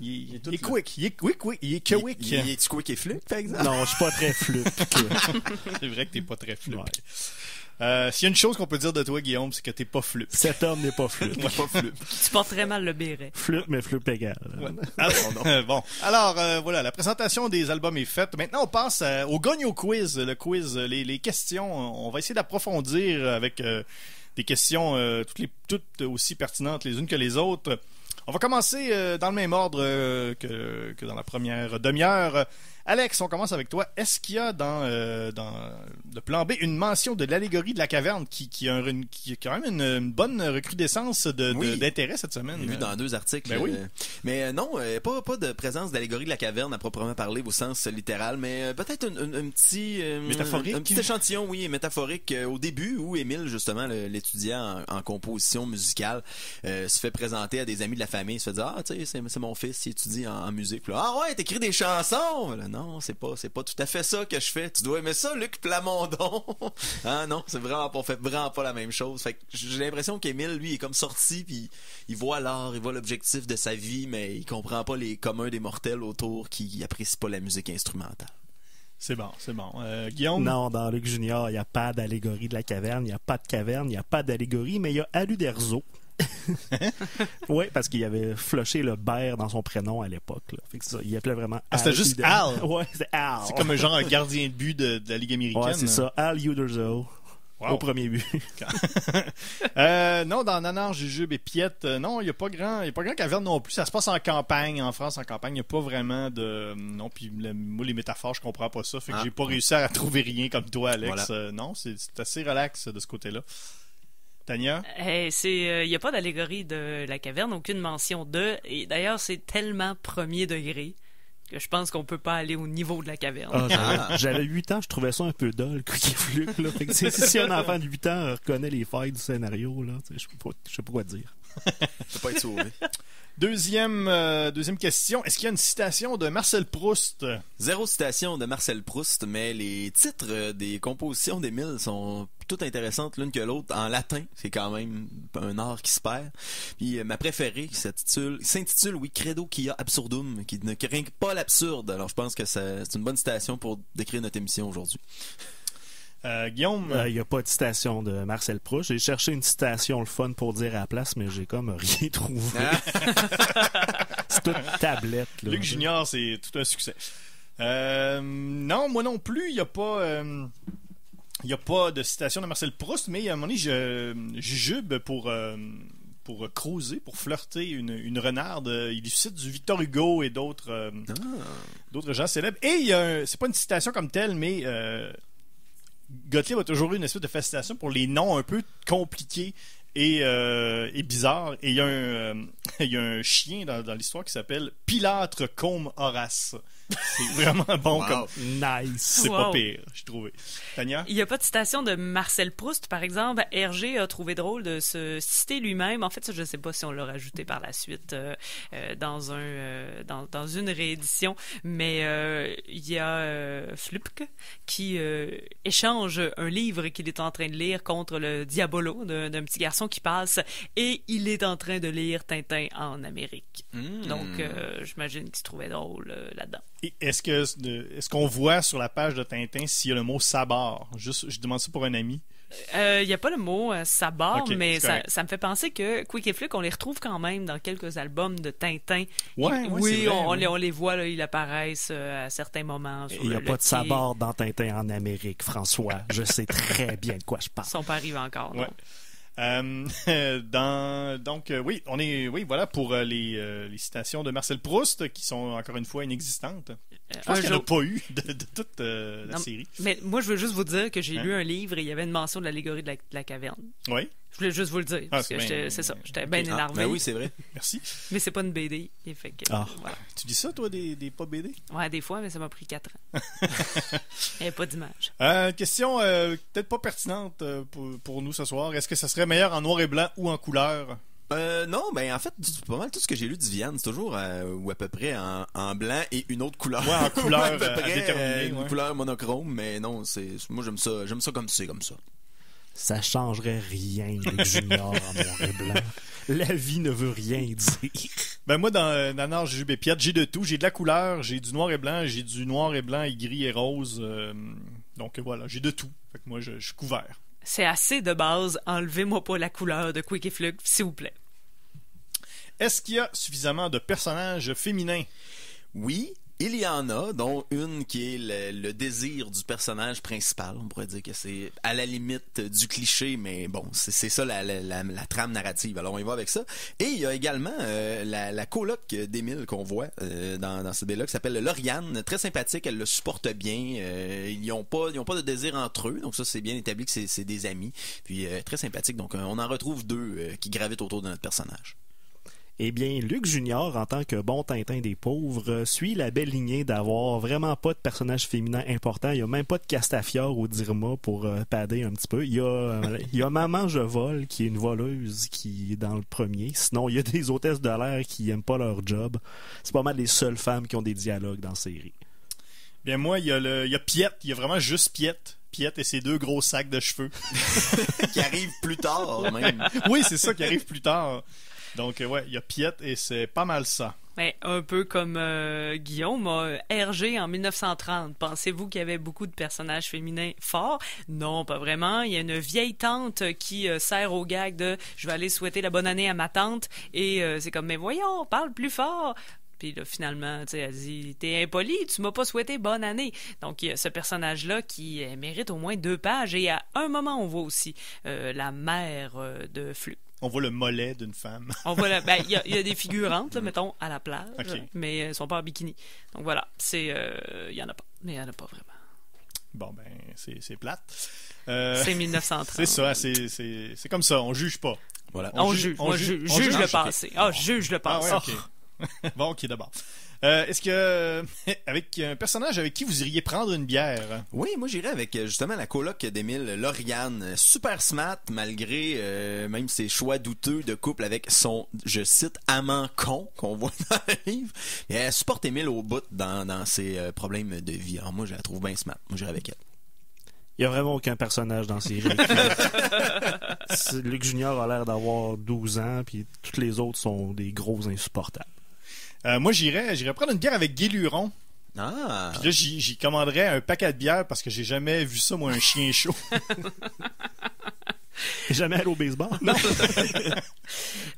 quick. Il est quick. Il est quick. Il est-tu quick et flip, par exemple? Non, je suis pas très flup. C'est vrai que t'es pas très flou. Ouais. S'il y a une chose qu'on peut dire de toi, Guillaume, c'est que t'es pas flûte. Cet homme n'est pas flûte. Pas flûte. Tu portes très mal le béret. Flûte, mais flûte égale. Bon, alors voilà, la présentation des albums est faite. Maintenant, on passe au Gogno Quiz. Le quiz, les questions. On va essayer d'approfondir avec des questions toutes aussi pertinentes les unes que les autres. On va commencer dans le même ordre que dans la première demi-heure. Alex, on commence avec toi. Est-ce qu'il y a dans le plan B une mention de l'allégorie de la caverne qui a quand même une bonne recrudescence d'intérêt cette semaine? J'ai vu dans 2 articles. Ben oui. Mais non, pas de présence d'allégorie de la caverne à proprement parler au sens littéral, mais peut-être un petit... métaphorique? Un petit échantillon, oui, métaphorique au début où Émile, justement, l'étudiant en composition musicale, se fait présenter à des amis de la famille, se fait dire « Ah, tu sais, c'est mon fils, il étudie en musique. » Puis là, « Ah ouais, t'écris des chansons! » Là, non, c'est pas tout à fait ça que je fais. Tu dois aimer ça, Luc Plamondon. Ah non, on fait vraiment pas la même chose. Fait que j'ai l'impression qu'Émile, lui, est comme sorti puis il voit l'art, il voit l'objectif de sa vie, mais il comprend pas les communs des mortels autour qui apprécient pas la musique instrumentale. C'est bon. Guillaume? Non, dans Luc Junior, il n'y a pas d'allégorie de la caverne, il n'y a pas de caverne, il n'y a pas d'allégorie, mais il y a Aluderzo. Oui, parce qu'il avait flushé le bear dans son prénom à l'époque. Là. Fait que ça, il appelait vraiment Al. C'était juste Al. Ouais, c'est Al. C'est comme un gardien de but de la Ligue américaine. Ouais, c'est ça. Al Uderzo. Wow. Au premier but. Non, dans Nanar, Jujube et Piette, non, il n'y a pas grand caverne non plus. Ça se passe en campagne, en France, en campagne. Il n'y a pas vraiment de... Non, puis moi, les métaphores, je comprends pas ça. Fait que j'ai pas réussi à trouver rien comme toi, Alex. Voilà. Non, c'est assez relax de ce côté-là. Tania? Il n'y a pas d'allégorie de la caverne, aucune mention de. Et d'ailleurs, c'est tellement premier degré que je pense qu'on peut pas aller au niveau de la caverne. J'avais 8 ans, je trouvais ça un peu dull, Quick Fluke. Là. Fait que si un enfant de 8 ans reconnaît les failles du scénario, là, je sais pas quoi dire. Ça peut pas être sauvé. Deuxième question. Est-ce qu'il y a une citation de Marcel Proust? 0 citation de Marcel Proust, mais les titres des compositions d'Émile sont toutes intéressantes l'une que l'autre en latin. C'est quand même un art qui se perd. Puis ma préférée s'intitule Credo quia absurdum, qui ne craint pas l'absurde. Alors je pense que c'est une bonne citation pour décrire notre émission aujourd'hui. Guillaume? Il n'y a pas de citation de Marcel Proust. J'ai cherché une citation le fun pour dire à la place, mais j'ai comme rien trouvé. C'est toute tablette. Là. Luc Junior, c'est tout un succès. Non, moi non plus, il n'y a pas... Il n'y a pas de citation de Marcel Proust, mais à un moment donné, je jube pour cruiser, pour flirter une renarde. Il cite du Victor Hugo et d'autres gens célèbres. Et c'est pas une citation comme telle, mais Gottlieb a toujours eu une espèce de fascination pour les noms un peu compliqués et bizarres. Et il y a un chien dans l'histoire qui s'appelle Pilâtre Combe Horace. C'est vraiment bon comme... Nice. C'est pas pire, j'ai trouvé. Tania? Il n'y a pas de citation de Marcel Proust, par exemple. Hergé a trouvé drôle de se citer lui-même. En fait, ça, je ne sais pas si on l'a rajouté par la suite dans une réédition, mais il y a Flupke qui échange un livre qu'il est en train de lire contre le Diabolo d'un petit garçon qui passe, et il est en train de lire Tintin en Amérique. Donc, j'imagine qu'il se trouvait drôle là-dedans. Et est-ce qu'on voit sur la page de Tintin s'il y a le mot sabord? Juste, je demande ça pour un ami. Il n'y a pas le mot sabord, Okay, mais ça me fait penser que Quick et Fluke, on les retrouve quand même dans quelques albums de Tintin. Oui, oui, vrai, on les voit, là, ils apparaissent à certains moments. Il n'y a pas de sabord dans Tintin en Amérique, François. Je sais très bien de quoi je parle. Ils sont pas arrivés encore, non? Ouais. Oui, voilà pour les citations de Marcel Proust qui sont encore une fois inexistantes. Je pense qu'il n'y en a pas eu de toute la série. Mais moi, je veux juste vous dire que j'ai lu un livre et il y avait une mention de l'allégorie de la caverne. Oui. Je voulais juste vous le dire, parce que c'est ça, j'étais bien énervé. Ben oui, c'est vrai. Merci. Mais c'est pas une BD. Fait que, voilà. Tu dis ça, toi, des pas BD? Ouais, des fois, mais ça m'a pris 4 ans. Il n'y avait pas d'image. Question peut-être pas pertinente pour nous ce soir. Est-ce que ça serait meilleur en noir et blanc ou en couleur? Non, ben en fait, pas mal tout ce que j'ai lu de Viviane, c'est toujours ou à peu près en blanc et une autre couleur. Ouais, en couleur à peu près, déterminée. Une couleur monochrome, mais non, moi j'aime ça comme c'est comme ça. Ça changerait rien, Luc Junior en noir et blanc. La vie ne veut rien dire. Ben moi, dans Nanar, Jujube et Piette, j'ai de tout. J'ai de la couleur, j'ai du noir et blanc, j'ai du noir et blanc et gris et rose. Donc voilà, j'ai de tout. Fait que moi, je suis couvert. C'est assez de base. Enlevez-moi pas la couleur de Quick et Flux, s'il vous plaît. Est-ce qu'il y a suffisamment de personnages féminins? Oui, il y en a, dont une qui est le désir du personnage principal. On pourrait dire que c'est à la limite du cliché, mais bon, c'est ça la trame narrative. Alors on y va avec ça. Et il y a également la coloc d'Émile qu'on voit dans ce BD-là qui s'appelle Lauriane. Très sympathique, elle le supporte bien. Ils n'ont pas de désir entre eux, donc ça c'est bien établi que c'est des amis. Puis très sympathique, donc on en retrouve deux qui gravitent autour de notre personnage. Eh bien, Luc Junior, en tant que bon Tintin des pauvres, suit la belle lignée d'avoir vraiment pas de personnage féminin important. Il n'y a même pas de Castafiore ou d'Irma pour padder un petit peu. Il y a Maman Je vole, qui est une voleuse qui est dans le premier. Sinon, il y a des hôtesses de l'air qui aiment pas leur job. C'est pas mal les seules femmes qui ont des dialogues dans la série. Bien, moi, il y a Piette. Il y a vraiment juste Piette. Piette et ses 2 gros sacs de cheveux. Qui arrivent plus tard, même. Oui, c'est ça qui arrive plus tard. Donc, ouais, il y a Piette et c'est pas mal ça. Ben, un peu comme Guillaume a RG en 1930. Pensez-vous qu'il y avait beaucoup de personnages féminins forts? Non, pas vraiment. Il y a une vieille tante qui sert au gag de « Je vais aller souhaiter la bonne année à ma tante » et c'est comme « Mais voyons, parle plus fort ». Puis là, finalement, tu sais, elle dit « T'es impoli, tu m'as pas souhaité bonne année ». Donc, il y a ce personnage-là qui mérite au moins 2 pages. Et à un moment, on voit aussi la mère de Flux. On voit le mollet d'une femme. On voit il y a des figurantes, là, mettons, à la plage, okay. Mais elles sont pas en bikini. Donc voilà, il y en a pas. Mais il y en a pas vraiment. Bon, ben, c'est plate. C'est 1930. C'est ça, c'est comme ça, on juge pas. Voilà. On juge le passé. Juge le passé. Ah ouais, ok. Bon, ok, d'abord. Est-ce que, avec un personnage avec qui vous iriez prendre une bière? Oui, moi j'irais avec justement la coloc d'Émile, Lauriane. Super smart, malgré même ses choix douteux de couple avec son, je cite, amant con qu'on voit dans le livre. Et elle supporte Émile au bout dans ses problèmes de vie. Alors moi je la trouve bien smart. Moi j'irais avec elle. Il n'y a vraiment aucun personnage dans la série. Luc Junior a l'air d'avoir 12 ans, puis toutes les autres sont des gros insupportables. Moi, j'irais prendre une bière avec Guy Luron. Ah! Puis là, j'y commanderais un paquet de bière parce que j'ai jamais vu ça, moi, un chien chaud. Jamais allé au baseball? Non.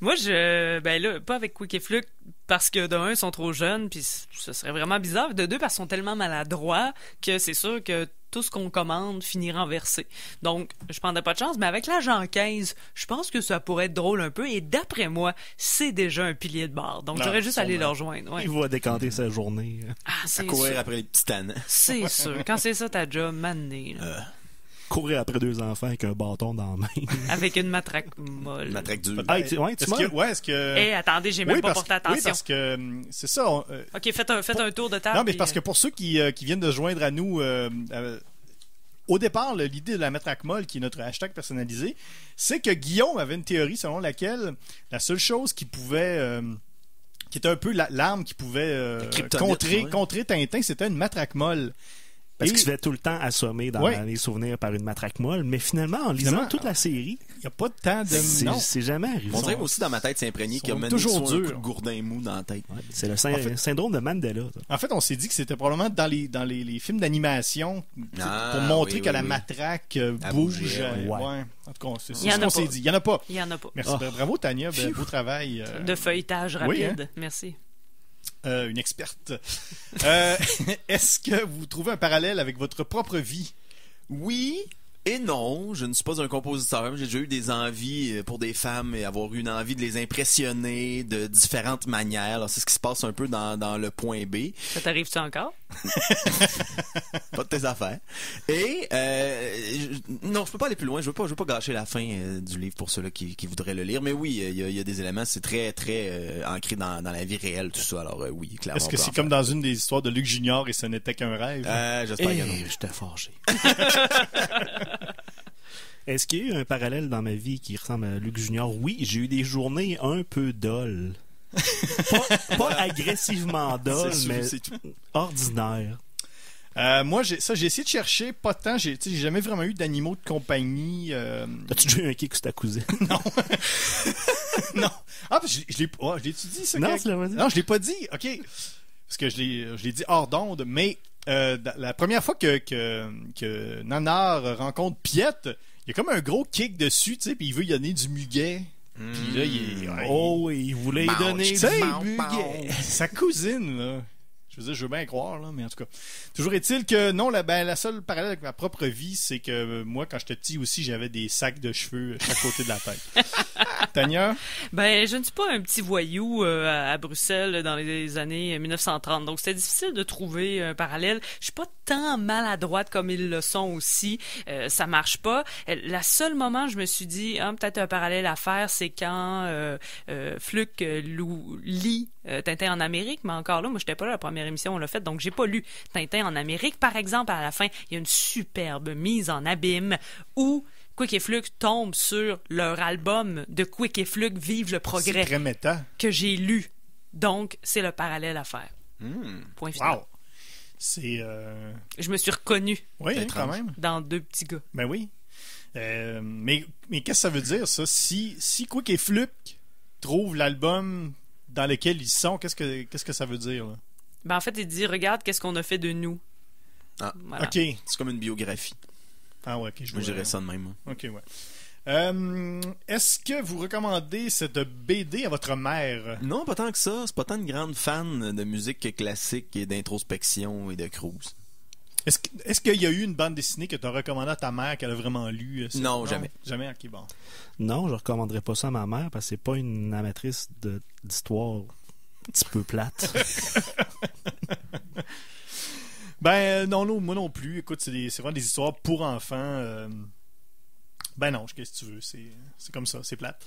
Moi, ben là, pas avec Quick et Flux, parce que de un, ils sont trop jeunes, puis ce serait vraiment bizarre. De deux, parce qu'ils sont tellement maladroits que c'est sûr que tout ce qu'on commande finit renversé. Donc, je prendrais pas de chance, mais avec l'agent 15, je pense que ça pourrait être drôle un peu, et d'après moi, c'est déjà un pilier de bar. Donc, j'aurais juste aller le rejoindre. Ouais. Il va décanter sa journée. C'est courir sûr. après les petits tannants. C'est sûr. Quand c'est ça ta job, mané, Courir après 2 enfants avec un bâton dans la main. Avec une matraque molle. Une matraque dure. Ah, tu Est-ce que... Attendez, j'ai même pas porté attention. Oui, parce que c'est ça. OK, faites un tour de table. Non, mais parce que pour ceux qui viennent de se joindre à nous, au départ, l'idée de la matraque molle, qui est notre hashtag personnalisé, c'est que Guillaume avait une théorie selon laquelle la seule chose qui pouvait... qui était un peu l'arme qui pouvait contrer Tintin, c'était une matraque molle. Parce qu'il se fait tout le temps assommer dans les souvenirs par une matraque molle, mais finalement, en lisant toute la série, il n'y a pas de temps de... Non. C'est jamais arrivé. On dirait aussi dans ma tête, c'est imprégné qu'il y a même toujours un coup dur. de gourdin mou dans la tête. Ouais, c'est le syndrome de Mandela. Ça. En fait, on s'est dit que c'était probablement dans les films d'animation pour montrer que la matraque bouge. Ouais. En tout cas, c'est ce qu'on s'est dit. Il n'y en a pas. Il n'y en a pas. Merci. Bravo, Tania. Beau travail. De feuilletage rapide. Merci. Une experte. Est-ce que vous trouvez un parallèle avec votre propre vie? Oui et non. Je ne suis pas un compositeur. J'ai déjà eu des envies pour des femmes et avoir eu une envie de les impressionner de différentes manières. Alors, c'est ce qui se passe un peu dans le point B. Ça t'arrive-tu encore? Pas de tes affaires. Et non, je peux pas aller plus loin. Je veux pas gâcher la fin du livre pour ceux-là qui voudraient le lire. Mais oui, il y a des éléments. C'est très très ancré dans la vie réelle tout ça. Alors oui, clairement. Est-ce que c'est comme dans une des histoires de Luc Junior et ce n'était qu'un rêve? J'espère que non. J'étais fâché. Est-ce qu'il y a eu un parallèle dans ma vie qui ressemble à Luc Junior? Oui, j'ai eu des journées un peu dolles. pas agressivement dolles, mais ordinaires. Moi, j'ai essayé de chercher, pas tant. J'ai jamais vraiment eu d'animaux de compagnie. As-tu déjà eu un kick sur ta cousine? Non. Non. Ah, je l'ai-tu dit, ça? Non, non, je l'ai pas dit. OK. Parce que je l'ai dit hors d'onde, mais la première fois que Nanar rencontre Piette, il y a comme un gros kick dessus, tu sais, puis il veut y donner du muguet. Puis là, il voulait y donner tu sais, du muguet. sa cousine, là. Je veux dire, je veux bien croire, là, mais en tout cas. Toujours est-il que non, la seule parallèle avec ma propre vie, c'est que moi, quand j'étais petit aussi, j'avais des sacs de cheveux à chaque côté de la tête. Tania? Ben, je ne suis pas un petit voyou à Bruxelles dans les années 1930, donc c'était difficile de trouver un parallèle. Je suis pas tant maladroite comme ils le sont aussi. Ça marche pas. La seule moment où je me suis dit, peut-être un parallèle à faire, c'est quand Fluke lit Tintin en Amérique, mais encore là, moi, j'étais pas là à la première émission, on l'a fait, donc j'ai pas lu Tintin en Amérique. Par exemple, à la fin, il y a une superbe mise en abîme où Quick et Fluke tombent sur leur album de Quick et Fluke Vive le progrès. C'est très méta. Que j'ai lu. Donc, c'est le parallèle à faire. Point final. Wow! C'est... Je me suis reconnu Oui, quand même. dans deux petits gars. Ben oui. Mais qu'est-ce que ça veut dire, ça? Si Quick et Fluke trouvent l'album dans lequel ils sont, qu'est-ce que ça veut dire, là? Ben, en fait, il dit, regarde qu'est-ce qu'on a fait de nous. Ah, Voilà. OK. C'est comme une biographie. Ah ouais, OK. Moi, je dirais ça de même. OK, ouais. Est-ce que vous recommandez cette BD à votre mère? Non, pas tant que ça. C'est pas tant une grande fan de musique classique et d'introspection et de cruise. Est-ce qu'il y a eu une bande dessinée que tu as recommandée à ta mère qu'elle a vraiment lue? Non, jamais. Jamais? OK, bon. Non, je recommanderais pas ça à ma mère parce que c'est pas une amatrice d'histoire un petit peu plate. Ben non, moi non plus. Écoute, c'est vraiment des histoires pour enfants. Ben non, qu'est-ce que tu veux? C'est comme ça, c'est plate.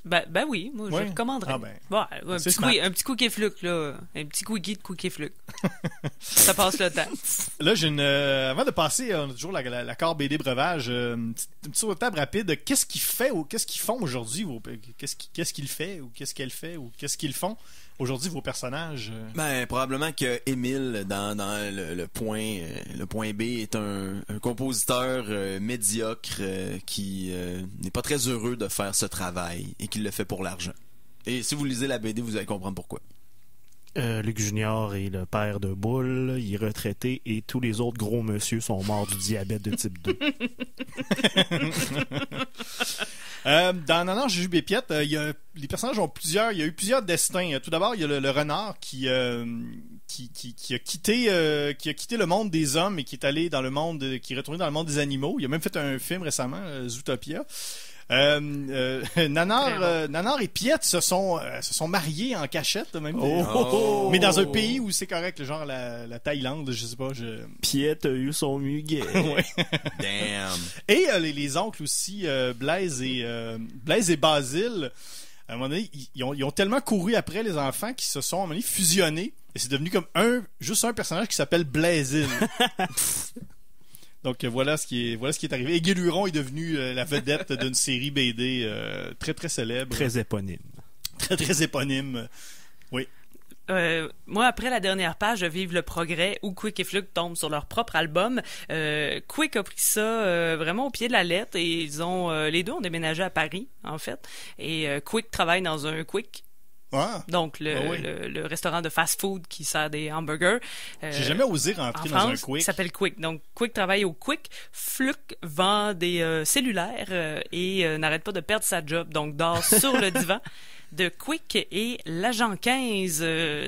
Ben oui, moi, Ouais. je recommanderais. Ah ben. Bon, un C'est petit Quick et Fluke, là. Un petit quickie de Quick et Fluke. Ça passe le temps. Là, j'ai avant de passer, on a toujours l'accord BD breuvage, une petite tour de table rapide. Qu'est-ce qu'ils font aujourd'hui? Qu'est-ce qu'il fait ou qu'est-ce qu'elle fait ou qu'est-ce qu'ils font aujourd'hui, vos personnages? Ben, probablement que Émile, dans le point B, est un compositeur médiocre qui n'est pas très heureux de faire ce travail et qui le fait pour l'argent. Et si vous lisez la BD, vous allez comprendre pourquoi. Luc Junior est le père de Boule, il est retraité et tous les autres gros monsieur sont morts du diabète de type 2. Dans Nanar Jujubé Piette, les personnages ont il y a eu plusieurs destins. Tout d'abord, il y a le renard qui a quitté le monde des hommes et qui est allé dans le monde, qui est retourné dans le monde des animaux. Il a même fait un film récemment, Zootopia. Nanar et Piette se sont mariés en cachette, même. Mais dans un pays où c'est correct, genre la Thaïlande, je sais pas. Piette a eu son muguet. Ouais. Damn. Et les oncles aussi, Blaise et Basile, à un moment donné, ils ont tellement couru après les enfants qu'ils se sont à un moment donné fusionnés. Et c'est devenu comme juste un personnage qui s'appelle Blaisile. Donc voilà ce qui est arrivé. Et Guy Luron est devenu la vedette d'une série BD très très célèbre. Très éponyme. Très très éponyme. Oui. Moi, après la dernière page de Vive le progrès, où Quick et Fluke tombent sur leur propre album, Quick a pris ça vraiment au pied de la lettre et les deux ont déménagé à Paris, en fait. Et Quick travaille dans un Quick. Ah. Donc, le restaurant de fast-food qui sert des hamburgers. J'ai jamais osé rentrer dans un Quick. Il s'appelle Quick. Donc, Quick travaille au Quick. Fluke vend des cellulaires et n'arrête pas de perdre sa job. Donc, dort sur le divan de Quick. Et l'agent 15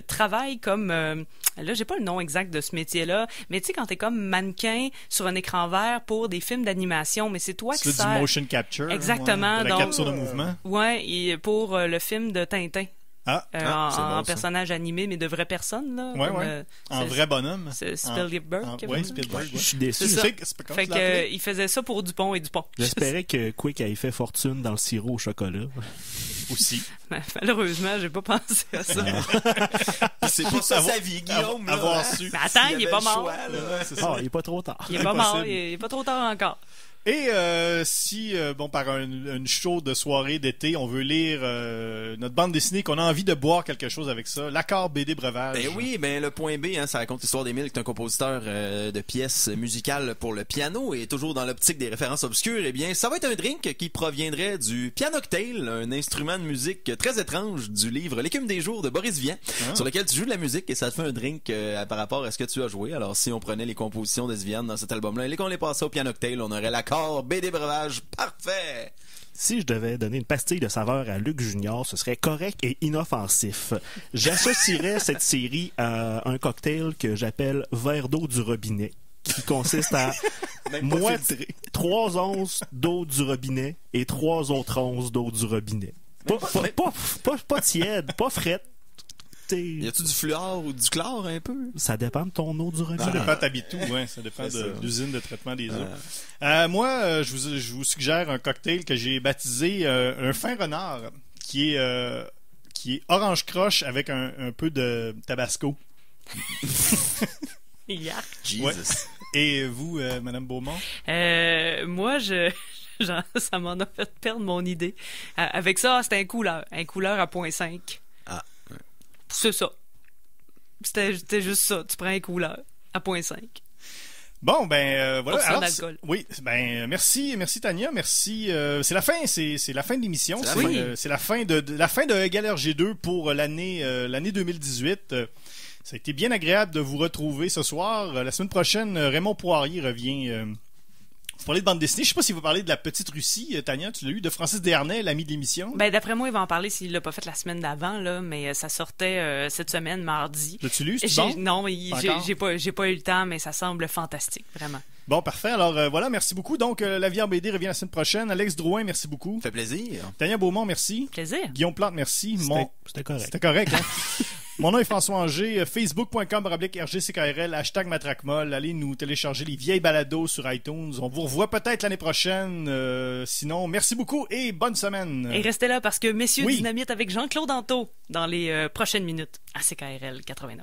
travaille comme... là, j'ai pas le nom exact de ce métier-là, mais tu sais, quand t'es comme mannequin sur un écran vert pour des films d'animation, mais c'est toi qui sers... du motion capture. Exactement. Ouais, de la capture de mouvement. Ouais, et pour le film de Tintin. En bon, personnage animé, mais de vraies personnes, là. Ouais. En vrai bonhomme. C'est Spielberg. Oui, Spielberg. Je suis déçu. Fait que, il faisait ça pour Dupont et Dupont. J'espérais que Quick ait fait fortune dans le sirop au chocolat. Aussi. Malheureusement, j'ai pas pensé à ça. C'est pas ça sa vie, Guillaume. Avoir su. Mais attends, il est pas mort. Il est pas trop tard. Il est pas mort. Il est pas trop tard encore. Et si, par une chaude soirée d'été, on veut lire notre bande dessinée, qu'on a envie de boire quelque chose avec ça, l'accord BD breuvage. Ben oui, le point B, ça raconte l'histoire d'Émile, qui est un compositeur de pièces musicales pour le piano et toujours dans l'optique des références obscures. Eh bien, ça va être un drink qui proviendrait du pianoctail, un instrument de musique très étrange du livre L'écume des jours de Boris Vian, sur lequel tu joues de la musique et ça te fait un drink par rapport à ce que tu as joué. Alors, si on prenait les compositions de Vian dans cet album-là et qu'on les passait au pianoctail, on aurait l'accord encore. BD Breuvage, parfait. Si je devais donner une pastille de saveur à Luc Junior, ce serait correct et inoffensif. J'associerais cette série à un cocktail que j'appelle verre d'eau du robinet, qui consiste à 3 onces d'eau du robinet et 3 autres onces d'eau du robinet. Pas tiède, pas frette. Y a-tu du fluor ou du chlore un peu? Ça dépend de ton eau du robinet. Ça dépend t'habites où, ouais. Ça dépend de l'usine de traitement des eaux. Moi, je vous suggère un cocktail que j'ai baptisé un fin renard, qui est orange croche avec un peu de tabasco. Yark. Jesus. Ouais. Et vous, Madame Beaumont? Moi, ça m'en a fait perdre mon idée. Avec ça, c'était un couleur à 0.5. Ah. C'est ça. C'était juste ça. Tu prends un couleur à 0.5. Bon, voilà. Pour son Alors, alcool. Oui, merci Tania, merci. C'est la fin de l'émission. C'est la fin de Égal RG2 pour l'année 2018. Ça a été bien agréable de vous retrouver ce soir. La semaine prochaine, Raymond Poirier revient. Vous parlez de bande dessinée. Je sais pas si vous parlez de La Petite Russie, Tania, tu l'as eu, de Francis Desharnais, l'ami de l'émission. Ben, d'après moi, il va en parler s'il l'a pas fait la semaine d'avant, là, mais ça sortait cette semaine, mardi. L'as-tu lu? C'est bon? Non, j'ai pas eu le temps, mais ça semble fantastique, vraiment. Bon, parfait. Alors, voilà, merci beaucoup. Donc, La Vie en BD revient la semaine prochaine. Alex Drouin, merci beaucoup. Ça fait plaisir. Tania Beaumont, merci. Plaisir. Guillaume Plante, merci. C'était correct. C'était correct, hein? Mon nom est François Anger, facebook.com/RGCKRL, #matraquemol. Allez nous télécharger les vieilles balados sur iTunes. On vous revoit peut-être l'année prochaine. Sinon, merci beaucoup et bonne semaine. Et restez là parce que Messieurs Oui. Dynamite avec Jean-Claude Anto dans les prochaines minutes à CKRL 89.1.